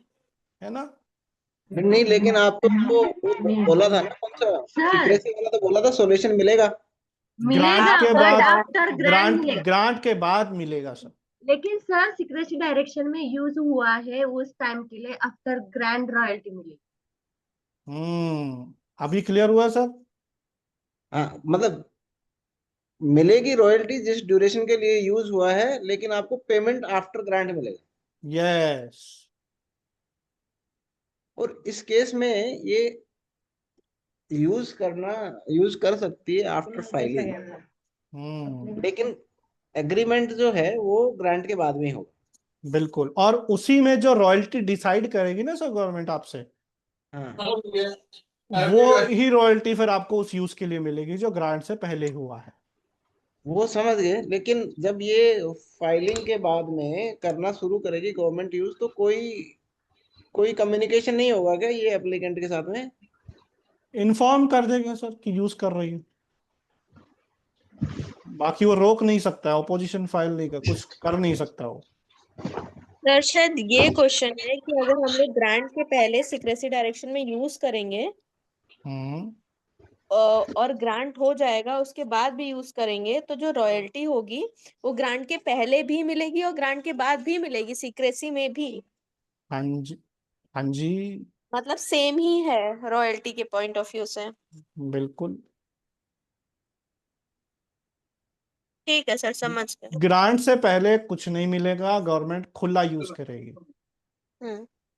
है ना? नहीं, लेकिन आपको वो बोला था ना, कौन सा सर सीक्रेसी वाला तो बोला था सॉल्यूशन मिलेगा। मिलेगा ग्रांट के बट बाद, आफ्टर ग्रांट मिलेगा। ग्रांट के बाद मिलेगा सर। लेकिन सर सीक्रेसी डायरेक्शन में यूज हुआ है उस टाइम के लिए, आफ्टर ग्रांड रॉयल्टी मिलेगी। अभी क्लियर हुआ सर? हाँ, मतलब मिलेगी रॉयल्टी जिस ड्यूरेशन के लिए यूज हुआ है, लेकिन आपको पेमेंट आफ्टर ग्रांट मिलेगा। यस। और इस केस में ये यूज कर सकती है आफ्टर फाइलिंग, लेकिन एग्रीमेंट जो है वो ग्रांट के बाद में होगा। बिल्कुल। और उसी में जो रॉयल्टी डिसाइड करेगी ना सर गवर्नमेंट आपसे, हाँ, वो ही रॉयल्टी फिर आपको उस यूज के लिए मिलेगी जो ग्रांट से पहले हुआ है। वो समझ गए, लेकिन जब ये फाइलिंग के बाद में करना शुरू करेगी गवर्नमेंट यूज, तो कोई कम्युनिकेशन नहीं होगा क्या ये एप्लीकेंट के साथ में? इन्फॉर्म कर देगा सर कि यूज कर रही है। बाकी वो रोक नहीं सकता है, ऑपोजिशन फाइल नहीं कर, कुछ कर नहीं सकता वो। सर शायद ये क्वेश्चन है कि अगर हम लोग ग्रांट के पहले सीक्रेसी डायरेक्शन में यूज करेंगे और ग्रांट हो जाएगा उसके बाद भी यूज करेंगे, तो जो रॉयल्टी होगी वो ग्रांट के पहले भी मिलेगी और ग्रांट के बाद भी मिलेगी, सीक्रेसी में भी। हाँ जी, हाँ जी, मतलब सेम ही है रॉयल्टी के पॉइंट ऑफ व्यू से। बिल्कुल। ठीक है सर, समझ गए। ग्रांट से पहले कुछ नहीं मिलेगा, गवर्नमेंट खुला यूज करेगी।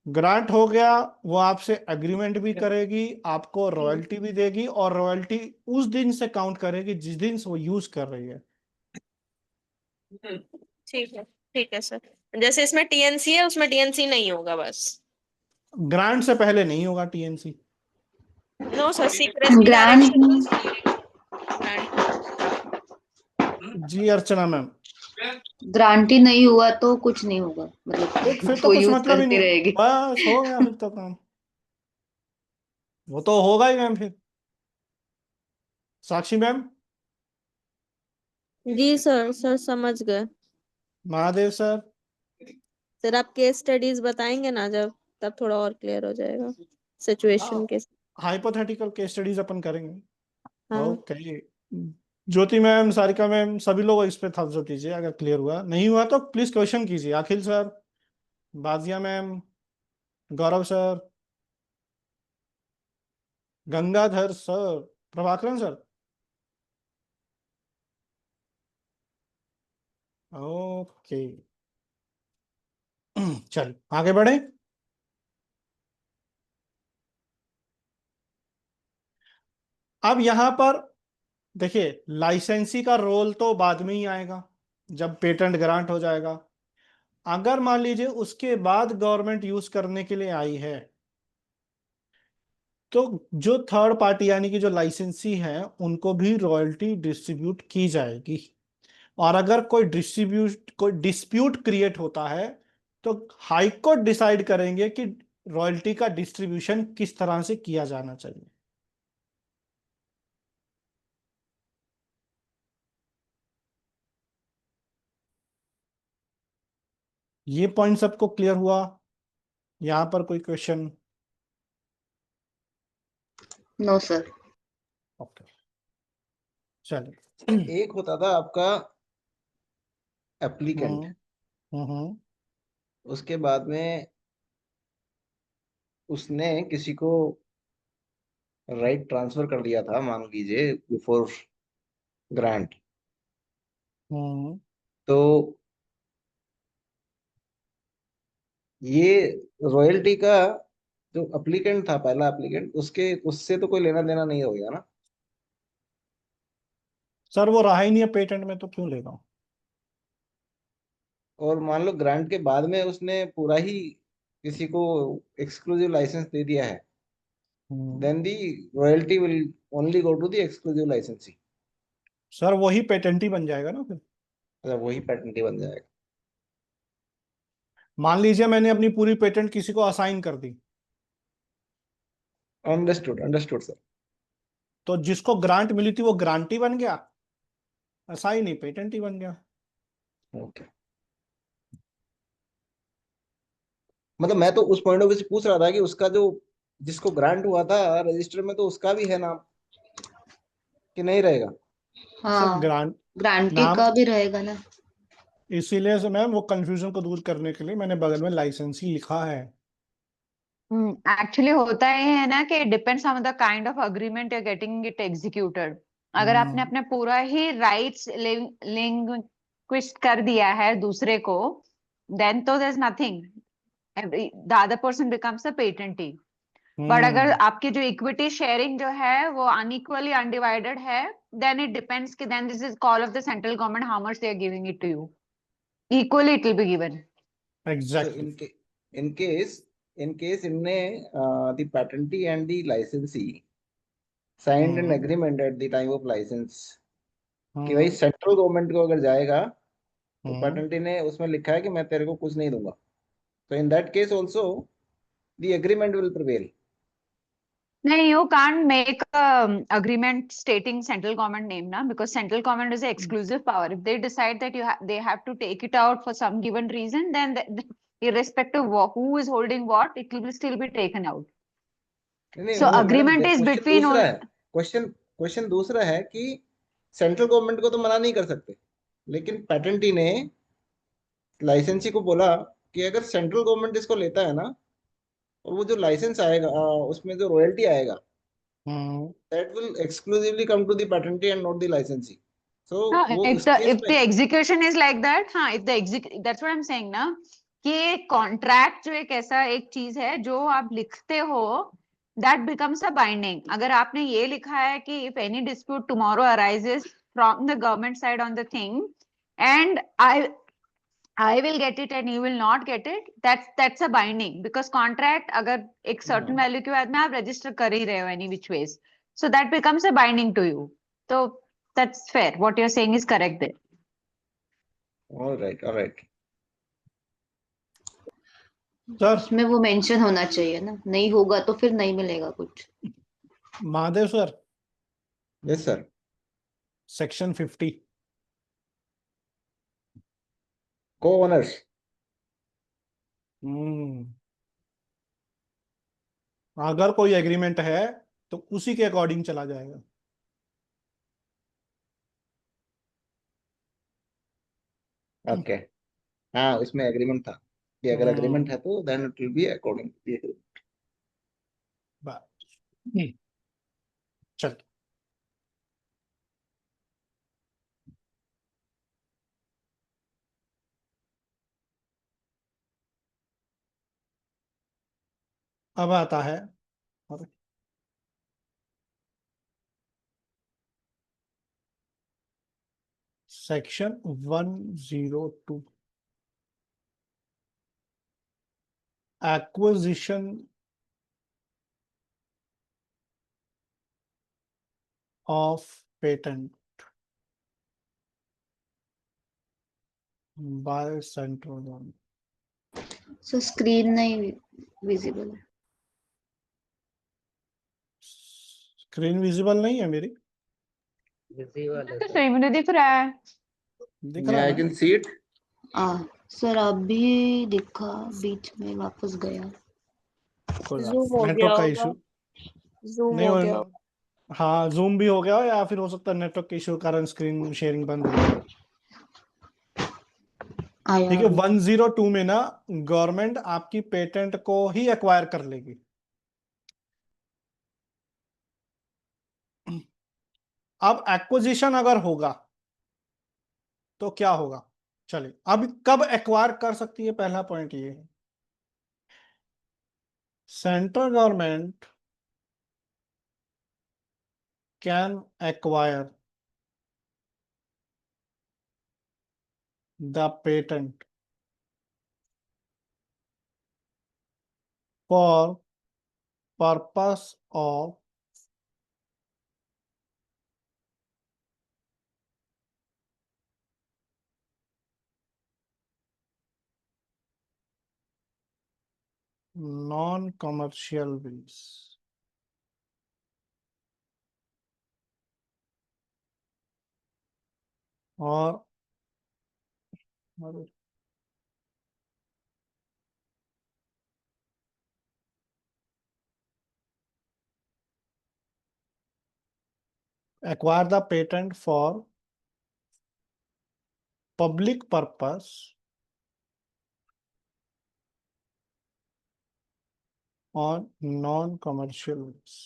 ग्रांट हो गया, वो आपसे एग्रीमेंट भी करेगी, आपको रॉयल्टी भी देगी, और रॉयल्टी उस दिन से काउंट करेगी जिस दिन से वो यूज कर रही है। ठीक है सर। जैसे इसमें टीएनसी है उसमें टीएनसी नहीं होगा बस। ग्रांट से पहले नहीं होगा TNC. No sir, secrecy grant direction. जी अर्चना मैम, ग्रांट ही नहीं हुआ तो कुछ नहीं होगा, फिर मतलब तो वो कुछ यूज मतलब ही करती नहीं, रहेगी। बस हो गया फिर तो काम। वो तो होगा ही मैम फिर। साक्षी मैम, जी सर, सर समझ गए। महादेव सर, सर आप केस स्टडीज बताएंगे ना जब, तब थोड़ा और क्लियर हो जाएगा सिचुएशन के। हाइपोथेटिकल केस स्टडीज अपन करेंगे। हाँ। ओके। ज्योति मैम, सारिका मैम, सभी लोग इस पे थम्स अप दीजिए अगर क्लियर हुआ। नहीं हुआ तो प्लीज क्वेश्चन कीजिए। Akhil sir, Bajiya ma'am, Gaurav sir, Gangadhar sir, Prabhakaran sir. Okay, चल आगे बढ़े। अब यहां पर देखिए, लाइसेंसी का रोल तो बाद में ही आएगा जब पेटेंट ग्रांट हो जाएगा। अगर मान लीजिए उसके बाद गवर्नमेंट यूज करने के लिए आई है, तो जो थर्ड पार्टी यानी कि जो लाइसेंसी है उनको भी रॉयल्टी डिस्ट्रीब्यूट की जाएगी। और अगर कोई डिस्प्यूट क्रिएट होता है तो हाई कोर्ट डिसाइड करेंगे कि रॉयल्टी का डिस्ट्रीब्यूशन किस तरह से किया जाना चाहिए। ये पॉइंट सबको क्लियर हुआ? यहां पर कोई क्वेश्चन? No sir. ओके, चलिए। एक होता था आपका एप्लीकेंट, हम्म। उसके बाद में उसने किसी को राइट ट्रांसफर कर दिया था, मान लीजिए बिफोर ग्रांट। हम्म। तो ये रॉयल्टी का जो एप्लीकेंट था, पहला एप्लीकेंट, उसके उससे तो कोई लेना देना नहीं हो गया ना। सर वो रहा ही नहीं है पेटेंट में, तो क्यों लेगा? और मान लो ग्रांट के बाद में उसने पूरा ही किसी को एक्सक्लूसिव लाइसेंस दे दिया है, then the royalty will only go to the exclusive licensee. Sir वही पेटेंट ही बन जाएगा ना फिर। अच्छा, वही पेटेंट बन जाएगा। मान लीजिए मैंने अपनी पूरी पेटेंट किसी को असाइन कर दी, अंडरस्टूड अंडरस्टूड सर। तो जिसको ग्रांट मिली थी वो ग्रांट ही बन गया, असाइन नहीं, पेटेंट ही बन गया। ओके, मतलब मैं तो उस पॉइंट ऑफ व्यू से पूछ रहा था कि उसका जो जिसको ग्रांट हुआ था रजिस्टर में, तो उसका भी है नाम कि नहीं रहेगा? सर हाँ, ग्रांट ग्रांटी नाम, का भी रहेगा ना। इसीलिए से मैम वो कंफ्यूजन को दूर करने के लिए मैंने बगल में लाइसेंस ही लिखा है। एक्चुअली होता ये है ना कि depends on the kind of agreement you getting it executed. अगर आपने अपने पूरा ही राइट्स लिंक्विस्ट कर दिया है दूसरे को, देन तो there is nothing, the other person becomes a patentee. But अगर आपकी जो इक्विटी शेयरिंग जो है वो अनइक्वली अनडिवाइडेड है, देन इट डिपेंड्स कि then this is call of the central government how much they are giving it to you, equally it will be given. So exactly. in case इनने the patentee and the licensee signed an agreement at the time of license कि भाई central government को अगर जाएगा, तो patentee ने उसमें लिखा है कि मैं तेरे को कुछ नहीं दूंगा, तो in that case also the agreement will prevail. No, you can't make a agreement stating central government name now, because central government is an exclusive power. If they decide that they have to take it out for some given reason, then irrespective of who is holding what, it will still be taken out. नहीं So वो madam agreement is question between दूसरा है। Question question दूसरा है कि central government को तो मना नहीं कर सकते, लेकिन पैटेंटी ने लाइसेंसी को बोला कि अगर सेंट्रल गवर्नमेंट इसको लेता है ना, और वो जो लाइसेंस आएगा उसमें जो रॉयल्टी आएगा, that will exclusively come to the patentee and not the licensee. So वो if उस केस if में the execution is like that, हाँ, if the that's what I'm saying ना, कि कॉन्ट्रैक्ट जो एक ऐसा एक चीज है जो आप लिखते हो, that becomes a binding. अगर आपने ये लिखा है कि if any dispute tomorrow arises from the government side on the thing, and I will get it and you will not get it, that's a binding, because contract अगर एक certain value के बाद में आप register कर ही रहे हो any which ways, so that becomes a binding to you. So that's fair. What you're saying is correct there. all right sir उसमें वो मेंशन होना चाहिए ना, नहीं होगा तो फिर नहीं मिलेगा कुछ। Mahadev sir, yes sir। Section 50। co-owners। अगर कोई एग्रीमेंट है तो उसी के अकॉर्डिंग चला जाएगा। ओके, हाँ उसमें एग्रीमेंट था कि अगर एग्रीमेंट है तो then it will be according to the agreement. चल, अब आता है section 102, acquisition of patent. By central government. So screen नहीं विजिबल है। स्क्रीन विजिबल नहीं है मेरी, विजिबल है सही मुझे दिख रहा है। दिख रहा Yeah, है I ना? can see it. सर अभी दिखा, बीच में वापस गया। कोई बात जूम नहीं, हो गया नेटवर्क का होगा, इशू जूम नहीं हो हो। गया होगा। हाँ, जूम भी हो गया हो या फिर हो सकता है नेटवर्क के इशू के कारण स्क्रीन शेयरिंग बंद हो गई हो। आया ठीक है, अभी। 102 में ना गवर्नमेंट आपकी पेटेंट को ही एक्वायर कर लेगी। अब एक्विजिशन अगर होगा तो क्या होगा, चलिए अब कब एक्वायर कर सकती है, पहला पॉइंट ये है central government can acquire the patent for purpose of non commercial base. और acquire the patent for public purpose on non-commercial use।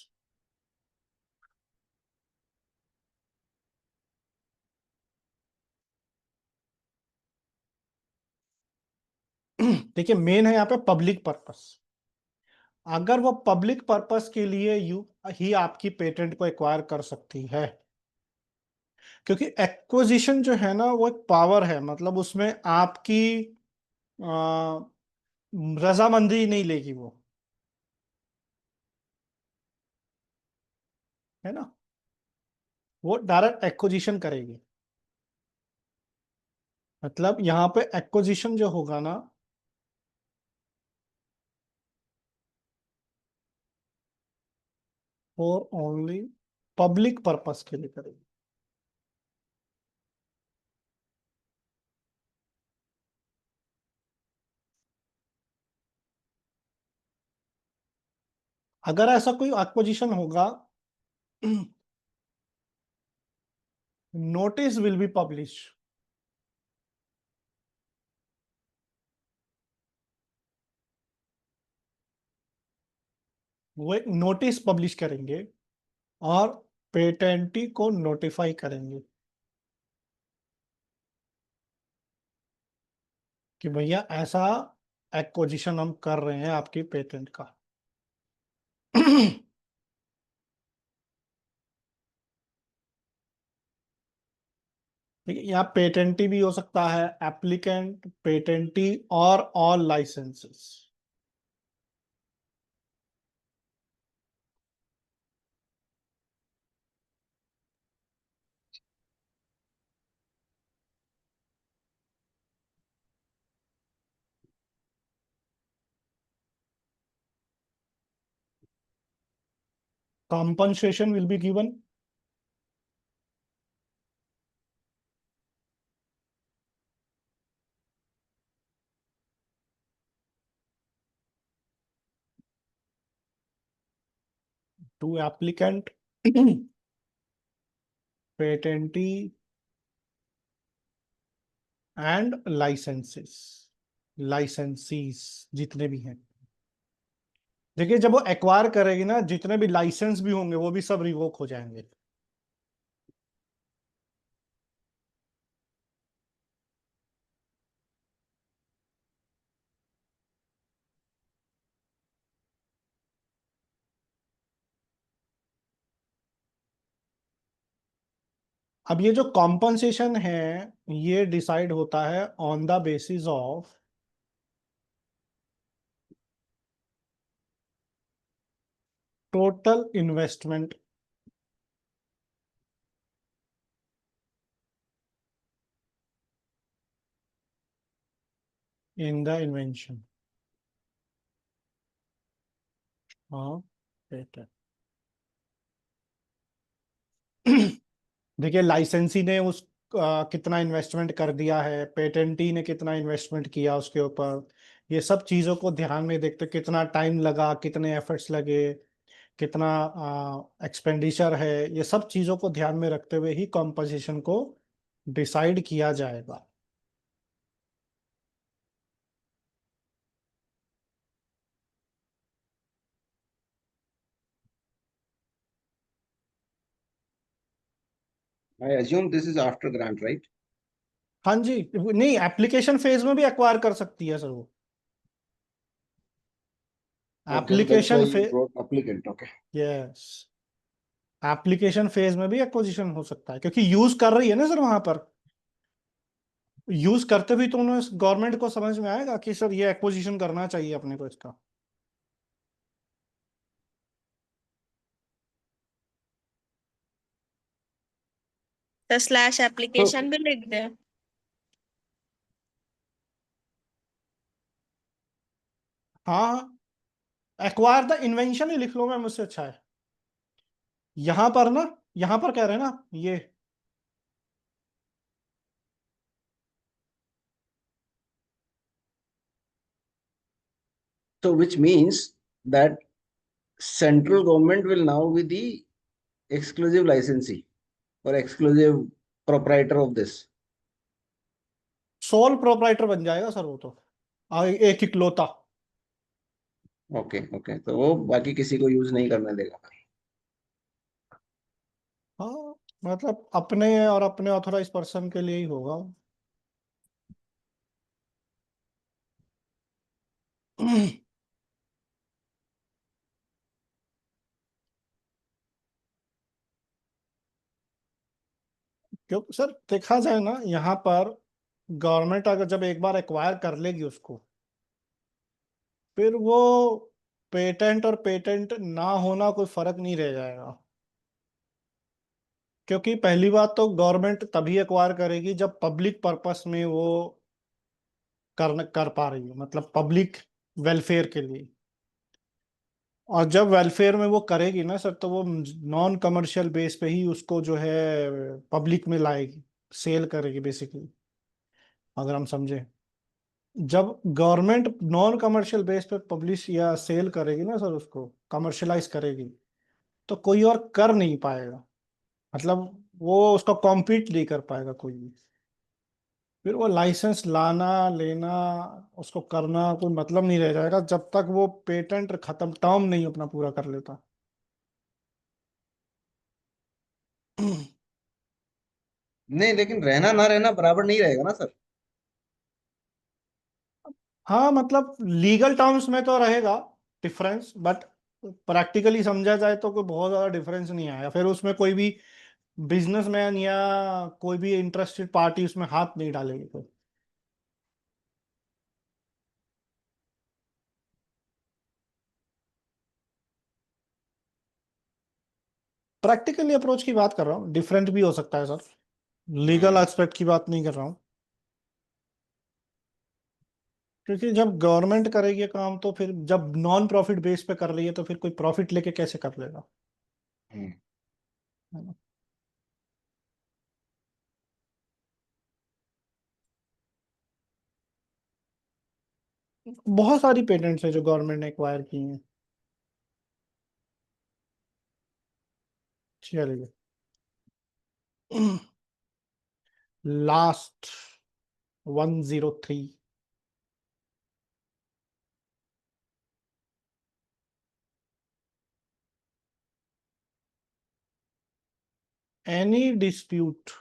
देखिए मेन है यहाँ पे पब्लिक पर्पस। अगर वो पब्लिक पर्पस के लिए ही आपकी पेटेंट को एक्वायर कर सकती है, क्योंकि एक्विजिशन जो है ना वो एक पावर है, मतलब उसमें आपकी रजामंदी नहीं लेगी वो, है ना, वो डायरेक्ट एक्विजिशन करेगी। मतलब यहाँ पे एक्विजिशन जो होगा ना फॉर ओनली पब्लिक पर्पस के लिए करेगी। अगर ऐसा कोई एक्विजिशन होगा नोटिस विल बी पब्लिश। वो एक नोटिस पब्लिश करेंगे और पेटेंटी को नोटिफाई करेंगे कि भैया ऐसा एक्विजिशन हम कर रहे हैं आपकी पेटेंट का। ठीक है, यहाँ पेटेंटी भी हो सकता है, एप्लीकेंट, पेटेंटी और all licensees. Compensation will be given to applicant, patentee and licensees जितने भी हैं। देखिए जब वो एक्वायर करेगी ना, जितने भी लाइसेंस भी होंगे वो भी सब रिवोक हो जाएंगे। अब ये जो कॉम्पनसेशन है ये डिसाइड होता है on the basis of total investment in the invention. हाँ पेटेंट। देखिए लाइसेंसी ने उस कितना इन्वेस्टमेंट कर दिया है, पेटेंटी ने कितना इन्वेस्टमेंट किया उसके ऊपर, ये सब चीज़ों को ध्यान में देखते कितना टाइम लगा, कितने एफर्ट्स लगे, कितना एक्सपेंडिचर है, ये सब चीज़ों को ध्यान में रखते हुए ही कॉम्पोजिशन को डिसाइड किया जाएगा। I assume this is after grant, right? हाँ जी, नहीं एप्लीकेशन फेज में भी एक्वायर कर सकती है सर वो। Okay, so that's why application you phase, brought applicant. Okay. Yes, application phase में भी एक्विजिशन हो सकता है, क्योंकि यूज कर रही है ना सर वहां पर। यूज करते भी तो उन्हें गवर्नमेंट को समझ में आएगा कि सर ये एक्विजिशन करना चाहिए अपने को इसका। तो स्लैश So, एप्लीकेशन भी लिख दे। हाँ, एक्वायर द इन्वेंशन ही लिख लो मैम, मुझसे अच्छा है। यहां पर ना, यहां पर कह रहे हैं ना ये, so which means that central government will now be the exclusive licensee or exclusive proprietor of this. Sole proprietor बन जाएगा सर वो तो, एक इकलौता। ओके ओके, तो वो बाकी किसी को यूज नहीं करने देगा। हाँ, मतलब अपने और अपने ऑथोराइज पर्सन के लिए ही होगा। क्योंकि सर देखा जाए ना यहाँ पर, गवर्नमेंट अगर जब एक बार एक्वायर कर लेगी उसको, फिर वो पेटेंट और पेटेंट ना होना कोई फर्क नहीं रह जाएगा। क्योंकि पहली बात तो गवर्नमेंट तभी एक्वायर करेगी जब पब्लिक पर्पस में वो कर पा रही है, मतलब पब्लिक वेलफेयर के लिए। और जब वेलफेयर में वो करेगी ना सर, तो वो नॉन कमर्शियल बेस पे ही उसको जो है पब्लिक में लाएगी, सेल करेगी बेसिकली, अगर हम समझे। जब गवर्नमेंट नॉन कमर्शियल बेस पे पब्लिश या सेल करेगी ना सर, उसको कमर्शलाइज करेगी, तो कोई और कर नहीं पाएगा, मतलब वो उसका कॉम्पीट नहीं कर पाएगा कोई भी। फिर वो लाइसेंस लाना लेना, उसको करना कोई मतलब नहीं रह जाएगा जब तक वो पेटेंट खत्म टर्म नहीं अपना पूरा कर लेता। नहीं, लेकिन रहना ना रहना बराबर नहीं रहेगा ना सर। हाँ मतलब लीगल टर्म्स में तो रहेगा डिफरेंस, बट प्रैक्टिकली समझा जाए तो कोई बहुत ज्यादा डिफरेंस नहीं आएगा। फिर उसमें कोई भी बिजनेसमैन या कोई भी इंटरेस्टेड पार्टी उसमें हाथ नहीं डालेगी कोई। प्रैक्टिकली अप्रोच की बात कर रहा हूँ, डिफरेंट भी हो सकता है सर, लीगल एस्पेक्ट की बात नहीं कर रहा हूँ। क्योंकि जब गवर्नमेंट करेगी ये काम, तो फिर जब नॉन प्रॉफिट बेस पे कर रही है, तो फिर कोई प्रॉफिट लेके कैसे कर लेगा, हम्म। है ना। बहुत सारी पेटेंट्स है जो गवर्नमेंट ने एक्वायर की हैं। चलिए, last 103। any dispute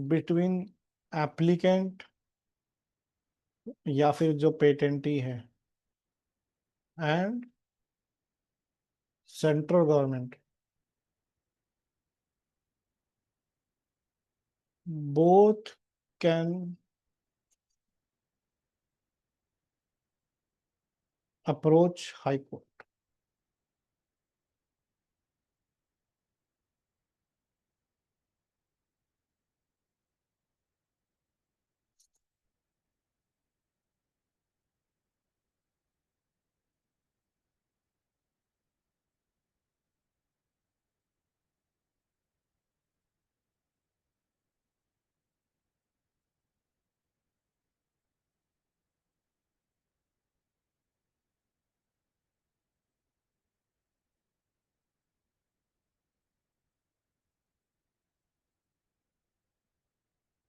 between applicant या फिर जो पेटेंटी है and central government, both can approach high court।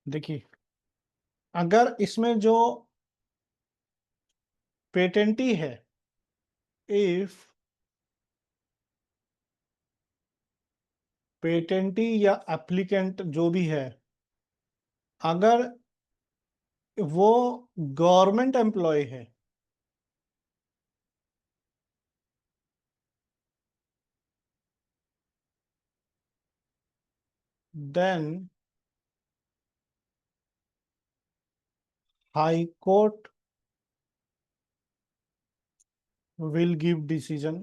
देखिए, अगर इसमें जो पेटेंटी है, इफ पेटेंटी या एप्लीकेंट जो भी है, अगर वो गवर्नमेंट एम्प्लॉय है, then high court will give decision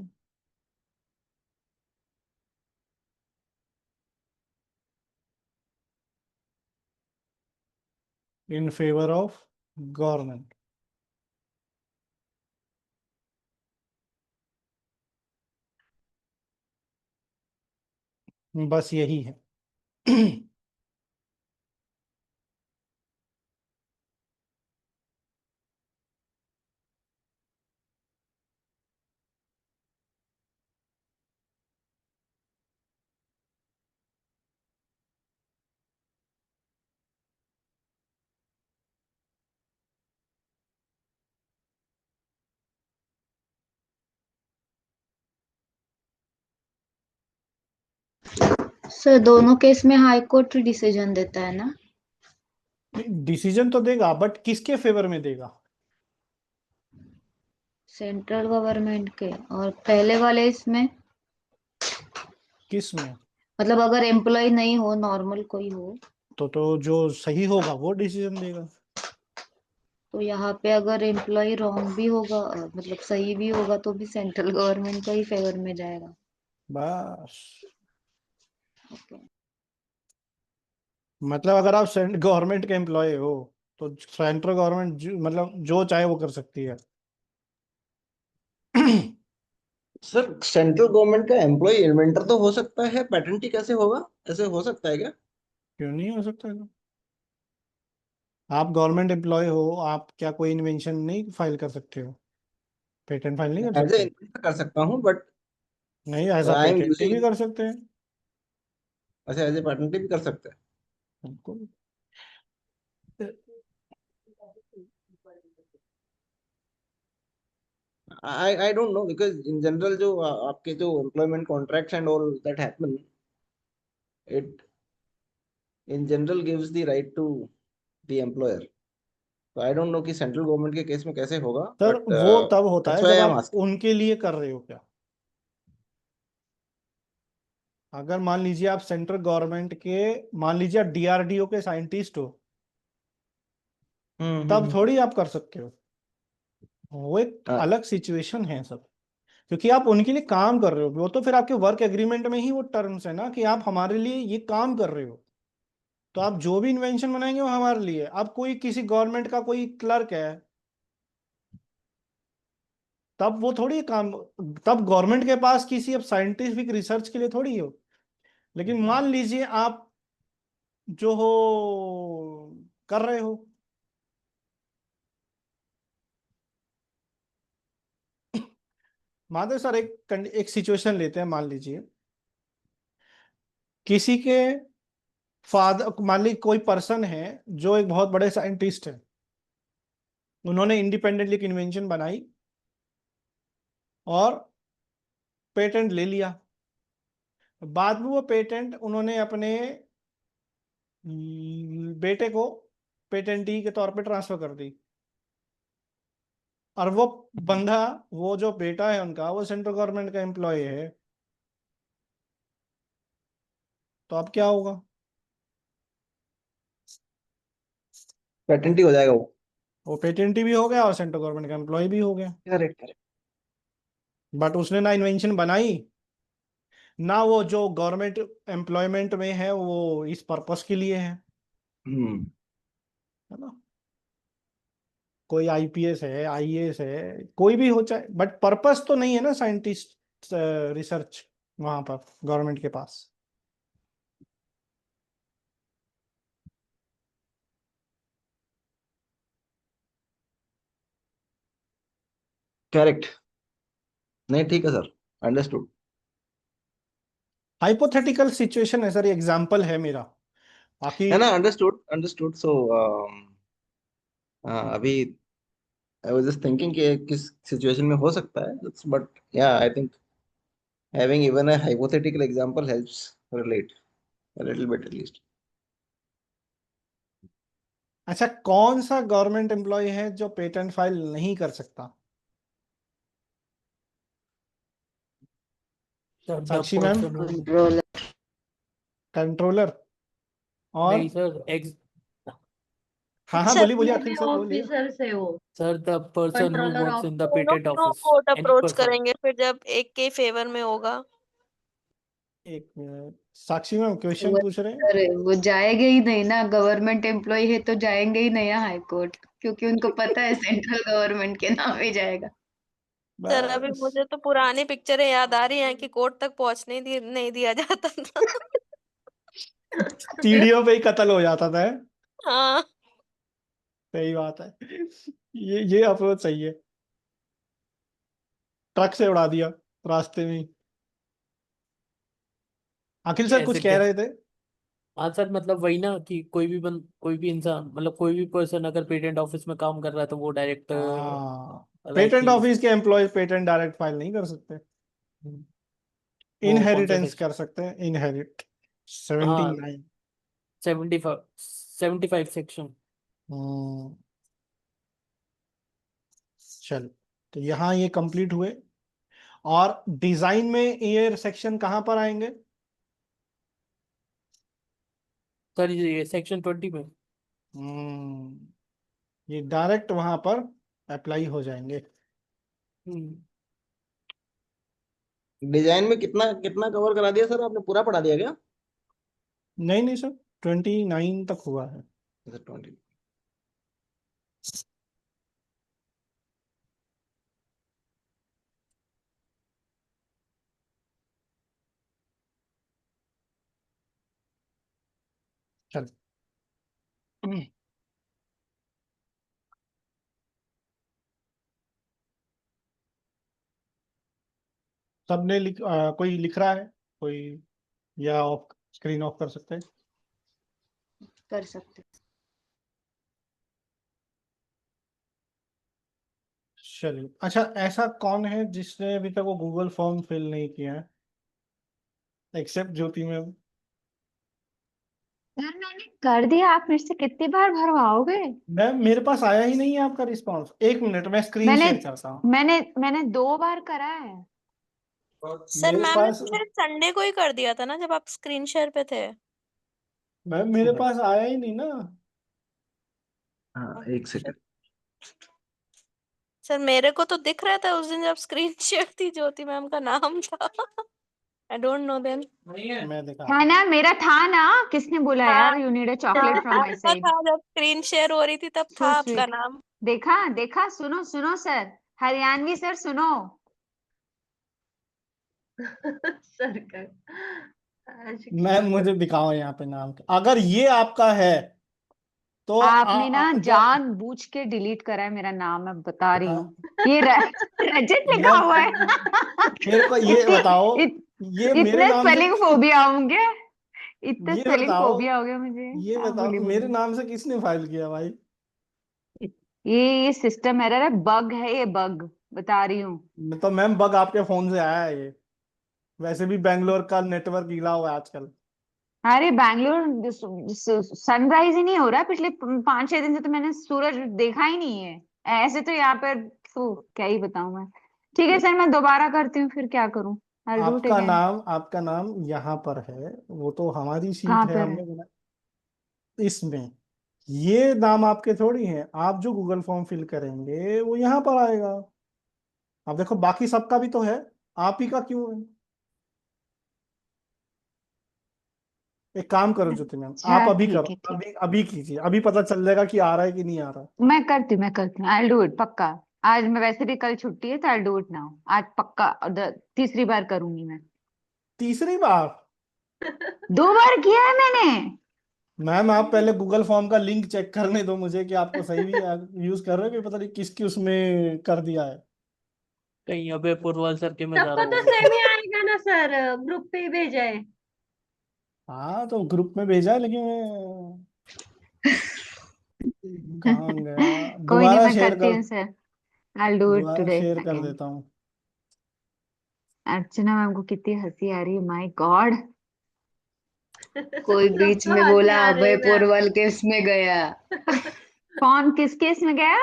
in favor of government. बस यही है। सर दोनों केस में हाई कोर्ट डिसीजन देता है ना? डिसीजन तो देगा, बट किसके फेवर में देगा? सेंट्रल गवर्नमेंट के। और पहले वाले इसमें किस में? मतलब अगर एम्प्लॉय नहीं हो, नॉर्मल कोई हो, तो जो सही होगा वो डिसीजन देगा। तो यहाँ पे अगर एम्प्लॉय रॉन्ग भी होगा मतलब सही भी होगा तो भी सेंट्रल गवर्नमेंट का ही फेवर में जाएगा। बस, ओके। मतलब अगर आप गवर्नमेंट के एम्प्लॉय हो तो सेंट्रल गवर्नमेंट मतलब जो चाहे वो कर सकती है। सर सेंट्रल गवर्नमेंट का एम्प्लॉय इन्वेंटर तो हो सकता है, पेटेंटी कैसे होगा? ऐसे हो सकता है क्या? क्यों नहीं हो सकता है? आप गवर्नमेंट एम्प्लॉय हो, आप क्या कोई इन्वेंशन नहीं फाइल कर सकते हो? पेटेंट फाइल नहीं कर एज ए सकते? इन्वेंटर कर सकता हूँ, बट नहीं, as a I am patent भी यूजिंग। कर सकते हैं। अच्छा, एज ए पेटेंटी भी कर सकते हैं। बिल्कुल। I don't know because in general जो आपके जो employment contracts and all that happen, it in general gives the right to the employer. So I don't know कि सेंट्रल गवर्नमेंट के केस में कैसे होगा, सर but वो तब होता है that's why जब I am आप asking. उनके लिए कर रहे हो क्या? अगर मान लीजिए आप सेंट्रल गवर्नमेंट के, मान लीजिए आप डीआरडीओ के साइंटिस्ट हो, तब थोड़ी आप कर सकते हो। वो एक हाँ, अलग सिचुएशन है सब, क्योंकि आप उनके लिए काम कर रहे हो। वो तो फिर आपके वर्क एग्रीमेंट में ही वो टर्म्स है ना कि आप हमारे लिए ये काम कर रहे हो, तो आप जो भी इन्वेंशन बनाएंगे वो हमारे लिए। अब कोई किसी गवर्नमेंट का कोई क्लर्क है, तब वो थोड़ी काम, तब गवर्नमेंट के पास किसी अब साइंटिफिक रिसर्च के लिए थोड़ी हो। लेकिन मान लीजिए आप जो हो कर रहे हो, मान लो सर एक सिचुएशन लेते हैं। मान लीजिए किसी के फादर, मान लीजिए कोई पर्सन है जो एक बहुत बड़े साइंटिस्ट है, उन्होंने इंडिपेंडेंटली एक इन्वेंशन बनाई और पेटेंट ले लिया। बाद में वो पेटेंट उन्होंने अपने बेटे को पेटेंटी के तौर पे ट्रांसफर कर दी, और वो बंदा, वो जो बेटा है उनका, वो सेंट्रल गवर्नमेंट का एम्प्लॉय है, तो अब क्या होगा? पेटेंटी हो जाएगा वो। वो पेटेंटी भी हो गया और सेंट्रल गवर्नमेंट का एम्प्लॉय भी हो गया। Correct correct. बट उसने ना इन्वेंशन बनाई, ना वो जो गवर्नमेंट एम्प्लॉयमेंट में है वो इस पर्पस के लिए हम्म। है ना? कोई आईपीएस है, आईएएस है, कोई भी हो चाहे, बट पर्पस तो नहीं है ना साइंटिस्ट रिसर्च वहां पर गवर्नमेंट के पास। करेक्ट। नहीं, ठीक है सर, अंडरस्टूड। हाइपोथेटिकल सिचुएशन है सर, एग्जाम्पल है मेरा। बाकी है ना, अंडरस्टूड अंडरस्टूड। सो अभी आई वाज जस्ट थिंकिंग कि किस सिचुएशन में हो सकता है, बट या I think having even a hypothetical example helps relate a little bit at least. अच्छा, कौन सा गवर्नमेंट एम्प्लॉय है जो पेटेंट फाइल नहीं कर सकता? Sir the Sakshi ma'am, person controller. Controller और नहीं सर एक्स हाँ हाँ, सर बोलिए बोलिए, अखिल सर बोलिए। ऑफिसर से हो, sir the person who controller works of in the दोनों पेटेंट क्यों office, court any approach person. करेंगे फिर जब एक के फेवर में होगा? एक मिनट, साक्षी मैम क्वेश्चन वो पूछ रहे हैं। अरे वो जाएंगे ही नहीं ना, गवर्नमेंट एम्प्लॉय है तो जाएंगे ही नहीं हाई कोर्ट, क्योंकि उनको पता है सेंट्रल गवर्नमेंट के नाम ही जाएगा। सर अभी बस मुझे तो पुरानी पिक्चरें याद आ रही हैं कि कोर्ट तक पहुंचने नहीं दिया जाता था। सीढ़ियों पे ही कत्ल हो जाता था। हाँ। सही बात है। ये अप्रोच सही है। ट्रक से उड़ा दिया रास्ते में ही। अखिल सर कुछ ऐसे कह क्या? रहे थे? हाँ सर, मतलब वही ना कि कोई भी इंसान, मतलब कोई भी पर्सन अगर पेटेंट ऑफिस में काम कर रहा है तो वो डायरेक्ट हाँ, लाइक पेटेंट कि ऑफिस के एम्प्लॉय पेटेंट डायरेक्ट फाइल नहीं कर सकते, वो कौन सा इनहेरिटेंस सेक्शन? कर सकते हैं, इनहेरिट हाँ 79। 75 सेक्शन। हम्म, चल, तो यहाँ ये कंप्लीट हुए। और डिजाइन में ये सेक्शन कहाँ पर आएंगे? सर ये सेक्शन 20 में। ये डायरेक्ट वहां पर अप्लाई हो जाएंगे। हम्म, डिजाइन में कितना कितना कवर करा दिया सर आपने, पूरा पढ़ा दिया क्या? नहीं नहीं सर, 29 तक हुआ है। 20। चल, सबने कोई लिख रहा है कोई, या ऑफ स्क्रीन ऑफ कर सकते हैं? कर सकते। चलिए, अच्छा, ऐसा कौन है जिसने अभी तक वो गूगल फॉर्म फिल नहीं किया है, एक्सेप्ट ज्योति मैम? यार मैंने कर दिया, आप मेरे से कितनी बार भरवाओगे? मैम मेरे पास आया ही नहीं है आपका रिस्पांस। एक मिनट, मैं स्क्रीन मैंने शेयर करता हूँ। मैंने 2 बार करा है। सर मेरे मैम ने पास तो शायद संडे को ही कर दिया था ना जब आप स्क्रीन शेयर पे थे। मैम मेरे पास आया ही नहीं ना। हाँ, एक सेकंड। सर मेरे को तो दिख रहा था उस दिन जब स्क्रीन शेयर थी, ज्योति मैम का नाम था। I don't know then. मैं दिखा है ना, मेरा था ना। किसने बोला हाँ, यार you need a chocolate from my आपका साइड? था जब स्क्रीन शेयर हो रही थी तब था सो आपका स्वीट। नाम। देखा देखा, सुनो सुनो सर, हरियाणवी सर सुनो। सर का आज मैम मुझे दिखाओ यहाँ पे नाम अगर ये आपका है तो आपने ना क्या जानबूझ के डिलीट करा है मेरा नाम, मैं बता रही दिखाओ? हूँ। ये रजत लिखा मैम हुआ है। मेरे को ये बताओ, ये मेरे इतने नाम से स्पेलिंग फोबिया होंगे, इतने ये स्पेलिंग बताओ, फोबिया हो गया मुझे। ये हाँ बताओ बोली कि मेरे बोली। नाम से किसने फाइल किया भाई? ये सिस्टम एरर है, बग है ये, बग बता रही हूँ। तो मैम बग आपके फोन से आया है ये, वैसे भी बैंगलोर का नेटवर्क गीला हुआ है आजकल। अरे बैंगलोर सनराइज ही नहीं हो रहा है पिछले 5-6 दिन से, तो मैंने सूरज देखा ही नहीं है। ऐसे तो यहाँ पर क्या ही बताऊं मैं। ठीक है सर, मैं दोबारा करती हूँ, फिर क्या करूँ? I do it again. आपका नाम यहाँ पर है, वो तो हमारी सीट कहाँ है, पर है? हमने बना इसमें। ये नाम आपके थोड़ी हैं, आप जो गूगल फॉर्म फिल करेंगे वो यहाँ पर आएगा। अब देखो बाकी सबका भी तो है, आप ही का क्यों है? एक काम करो ज्योति मैम, अच्छा आप अभी ठीक करो, है, ठीक अभी अभी कीजिए, अभी पता चल जाएगा कि आ रहा है कि नहीं आ रहा। है, मैं करती हूँ, आई डू इट पक्का। आज मैं वैसे भी कल छुट्टी है, तो आई डू इट नाउ, आज पक्का। तीसरी बार करूंगी मैं। तीसरी बार? 2 बार किया है मैंने। मैम आप पहले गूगल फॉर्म का लिंक चेक करने दो मुझे कि आपको सही भी यूज कर रहे हो कि पता नहीं किसकी उसमें कर दिया है। कहीं अबे पूर्वल सर के में जा सबको रहा तो होगा। सेम ही आएगा ना सर, ग्रुप पे ही भेजा है। हाँ तो ग्रुप में भेजा है, लेकिन कहाँ गया? कोई नहीं, दोबारा मैं शेयर करती कर, हूँ सर। I'll do it दोबारा today शेयर कर again. देता हूँ। अर्चना मैम को कितनी हंसी आ रही है, माय गॉड। कोई बीच सबको में हंसी बोला आ रही अभय है मैम। पोरवल केस में गया। कौन किस केस में गया?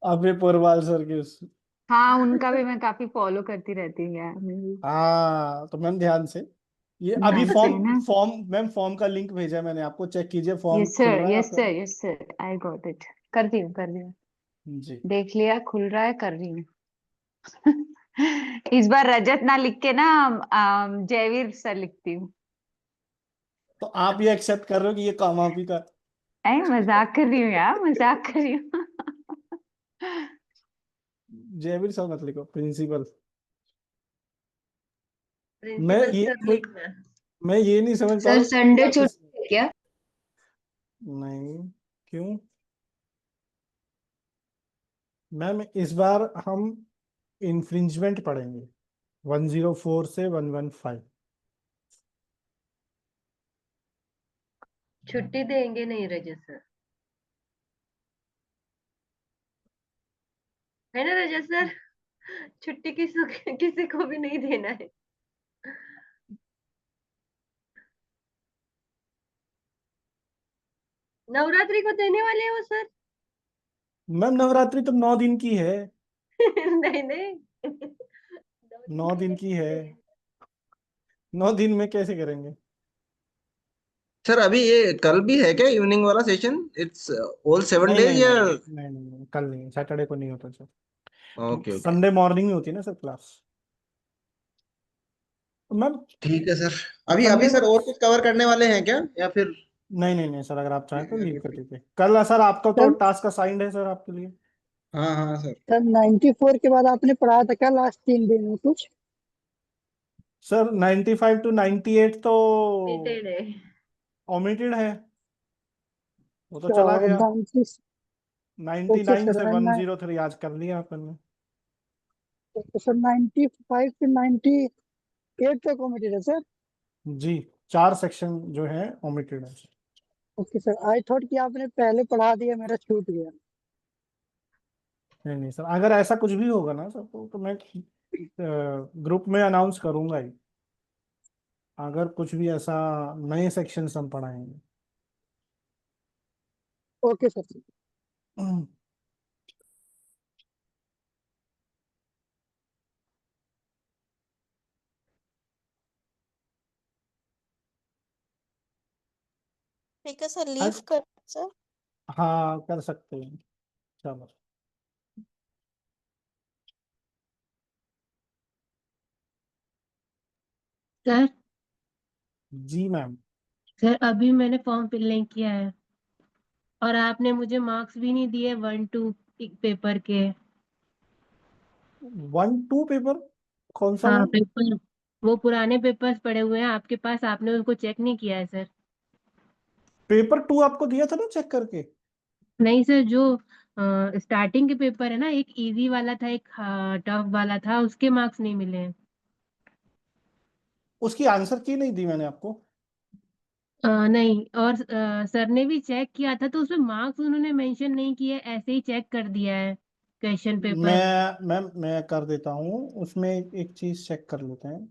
अभय पोरवाल सर के हाँ, उनका भी मैं काफी फॉलो करती रहती हूँ यार। हाँ तो मैम ध्यान से, ये अभी ध्यान से फॉर्म है ना। फॉर्म मैम फॉर्म का लिंक भेजा है मैंने आपको, चेक कीजिए फॉर्म यस खुल सर, रहा है यस आपका। Sir, yes sir, I got it. कर दी हूँ, कर दी हूँ। जी। देख लिया, खुल रहा है, कर रही हूँ। इस बार रजत ना लिख के ना जयवीर सर लिखती हूँ। तो आप ये एक्सेप्ट कर रहे हो कि ये काम आप ही का? अरे मजाक कर रही हूँ यार, मजाक कर रही हूँ। जयवीर सर मत लिखो, प्रिंसिपल। प्रिंसिपल सर मैं लिखना। मैं ये नहीं समझ पा सर रहा हूँ संडे क्या छुट्टी है क्या? नहीं, क्यों? मैम इस बार हम इन्फ्रिंजमेंट पढ़ेंगे 104 से 115। छुट्टी देंगे नहीं रजत सर, है ना रजत सर? छुट्टी किसी को भी नहीं देना है। नवरात्रि को देने वाले हैं वो सर। मैम नवरात्रि तो 9 दिन की है, नहीं नहीं, 9 दिन की है, 9 दिन में कैसे करेंगे? सर अभी ये कल भी है क्या इवनिंग वाला सेशन? इट्स ऑल 7 days या? नहीं, कल नहीं, सैटरडे को नहीं होता sir. Okay okay, Sunday morning में होती है ना सर क्लास। तो मैम ठीक है सर। अभी संडे अभी को, सर और कुछ कवर करने वाले हैं क्या, या फिर? नहीं सर, अगर आप चाहें तो लीव कर दीजिए कल। सर आपका तो सर टास्क असाइंड है सर आपके लिए। हाँ हाँ सर। सर 94 के बाद आपने पढ़ाया था क्या लास्ट 3 दिन में कुछ? सर 95 टू 98 तो Dated है। ओमिटेड है, वो तो अच्छा, चला गया। 90। ओके 99 सर, से 103 आज कर लिया अपन ने। तो सर 95 से 98 तक कॉमेडी है सर। जी, 4 सेक्शन जो है ओमिटेड है। ओके सर, आई थॉट कि आपने पहले पढ़ा दिया, मेरा छूट गया। नहीं सर, अगर ऐसा कुछ भी होगा ना सर तो मैं ग्रुप में अनाउंस करूंगा ही, अगर कुछ भी ऐसा नए सेक्शन हम पढ़ाएंगे। Okay sir. ठीक है सर, लीव आज कर सर। हाँ कर सकते हैं, चलो। सर जी मैम। सर अभी मैंने फॉर्म फिल नहीं किया है, और आपने मुझे मार्क्स भी नहीं दिए 1-2 पेपर के। 1-2 पेपर कौन सा हाँ मैम? पेपर, वो पुराने पेपर्स पड़े हुए हैं आपके पास, आपने उनको चेक नहीं किया है सर। पेपर 2 आपको दिया था ना चेक करके? नहीं सर, जो स्टार्टिंग के पेपर है ना, एक इजी वाला था, एक टफ वाला था, उसके मार्क्स नहीं मिले हैं। उसकी आंसर की नहीं दी मैंने आपको? नहीं, और सर ने भी चेक किया था तो उसमें मार्क्स उन्होंने मेंशन नहीं किए, ऐसे ही चेक कर दिया है क्वेश्चन पेपर। मैं कर देता हूँ, उसमें एक चीज चेक कर लेते हैं।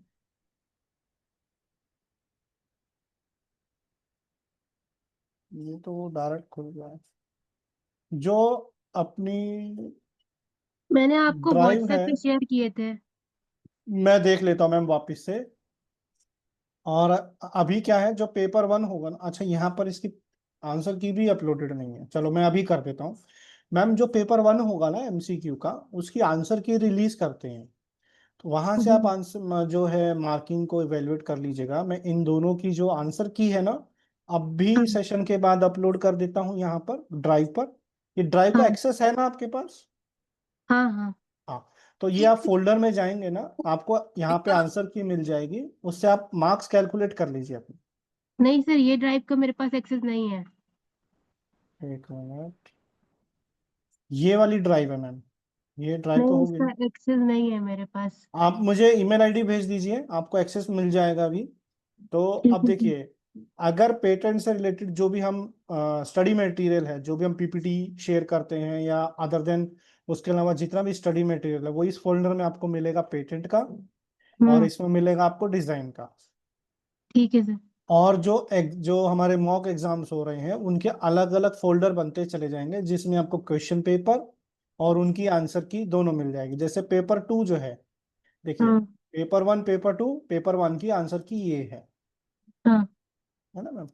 ये तो डायरेक्ट खुल गया है, जो अपनी मैंने आपको ड्राइव व्हाट्सएप है। पे शेयर किए थे। मैं देख लेता हूँ मैम वापस से। और अभी क्या है, जो पेपर 1 होगा ना, अच्छा यहाँ पर इसकी आंसर की भी अपलोडेड नहीं है, चलो मैं अभी कर देता हूँ। मैम जो पेपर 1 होगा ना एमसीक्यू का, उसकी आंसर की रिलीज करते हैं, तो वहां से आप हम्म। आंसर जो है मार्किंग को इवेलुएट कर लीजिएगा। मैं इन दोनों की जो आंसर की है ना, अब भी हाँ सेशन के बाद अपलोड कर देता हूँ यहाँ पर ड्राइव पर। ये ड्राइव का हाँ एक्सेस है ना आपके पास? हाँ हाँ। हाँ, तो ये आप फोल्डर में जाएंगे ना, आपको यहाँ पे आंसर की मिल जाएगी, उससे आप मार्क्स कैलकुलेट कर लीजिए अपने। नहीं सर, ये ड्राइव का मेरे पास एक्सेस नहीं है। एक मिनट, ये वाली ड्राइव है मैम, ये ट्राई तो नहीं, हो गई। इसका एक्सेस नहीं है मेरे पास। आप मुझे ईमेल आईडी भेज दीजिए, आपको एक्सेस मिल जाएगा अभी। तो ठीक अब है सर। देखिए, अगर पेटेंट से रिलेटेड जो भी हम स्टडी मटेरियल है, जो भी हम पीपीटी शेयर करते हैं या अदर देन, उसके अलावा जितना भी स्टडी मटेरियल है वो इस फोल्डर में आपको मिलेगा पेटेंट का, और इसमें मिलेगा आपको डिजाइन का। ठीक है सर। और जो हमारे मॉक एग्जाम्स हो रहे हैं उनके अलग अलग फोल्डर बनते चले जाएंगे, जिसमें आपको क्वेश्चन पेपर और उनकी आंसर की दोनों मिल जाएगी। जैसे पेपर 2 जो है, देखिए, हाँ पेपर 1 पेपर 2, पेपर 1 की आंसर की ये हाँ है ना मैम।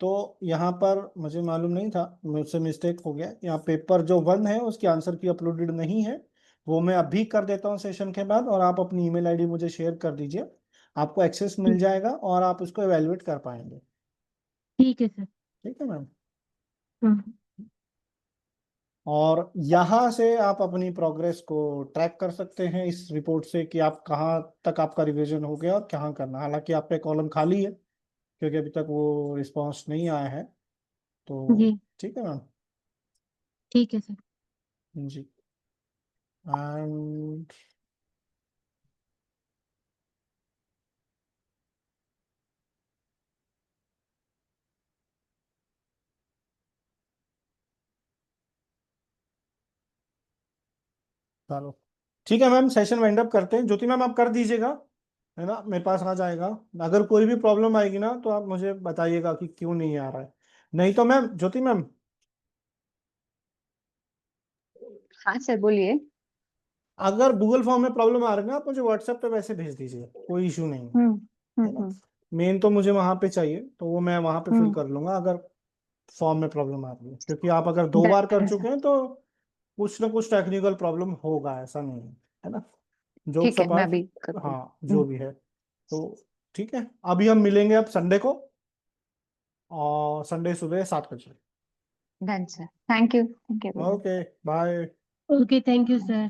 तो यहाँ पर मुझे मालूम नहीं था, मुझसे मिस्टेक हो गया, यहाँ पेपर जो 1 है उसकी आंसर की अपलोडेड नहीं है, वो मैं अभी कर देता हूँ सेशन के बाद, और आप अपनी ईमेल आईडी मुझे शेयर कर दीजिए, आपको एक्सेस मिल जाएगा और आप उसको एवेलुएट कर पाएंगे। ठीक है सर। ठीक है मैम। हाँ और यहाँ से आप अपनी प्रोग्रेस को ट्रैक कर सकते हैं इस रिपोर्ट से, कि आप कहाँ तक आपका रिवीजन हो गया और कहाँ करना। हालांकि आपका कॉलम खाली है क्योंकि अभी तक वो रिस्पांस नहीं आया है, तो जी ठीक है मैम। ठीक है सर। जी। एंड चलो ठीक है मैम, सेशन वाइंड अप करते हैं। ज्योति मैम आप कर दीजिएगा, है ना, मेरे पास आ जाएगा। अगर कोई भी प्रॉब्लम आएगी ना तो आप मुझे बताइएगा कि क्यों नहीं आ रहा है। नहीं तो मैम, ज्योति मैम, हाँ सर बोलिए। अगर गूगल फॉर्म में प्रॉब्लम आ रही है ना, आप मुझे व्हाट्सएप पे वैसे भेज दीजिए, कोई इशू नहीं है। है ना, हम्म। मेन तो मुझे वहां पे चाहिए, तो वो मैं वहां पे फिल हम्म। कर लूंगा अगर फॉर्म में प्रॉब्लम आ रही है, क्योंकि आप अगर 2 बार कर डन चुके सर। हैं तो कुछ ना कुछ टेक्निकल प्रॉब्लम होगा, ऐसा नहीं है। है ना, जोक्स ठीक है मैं अपार्ट। अभी करती हाँ, जो हूँ। भी है। तो ठीक है, अभी हम मिलेंगे अब संडे को, और संडे सुबह 7 बजे। Done sir, thank you, thank you. Okay, bye. Okay, thank you sir.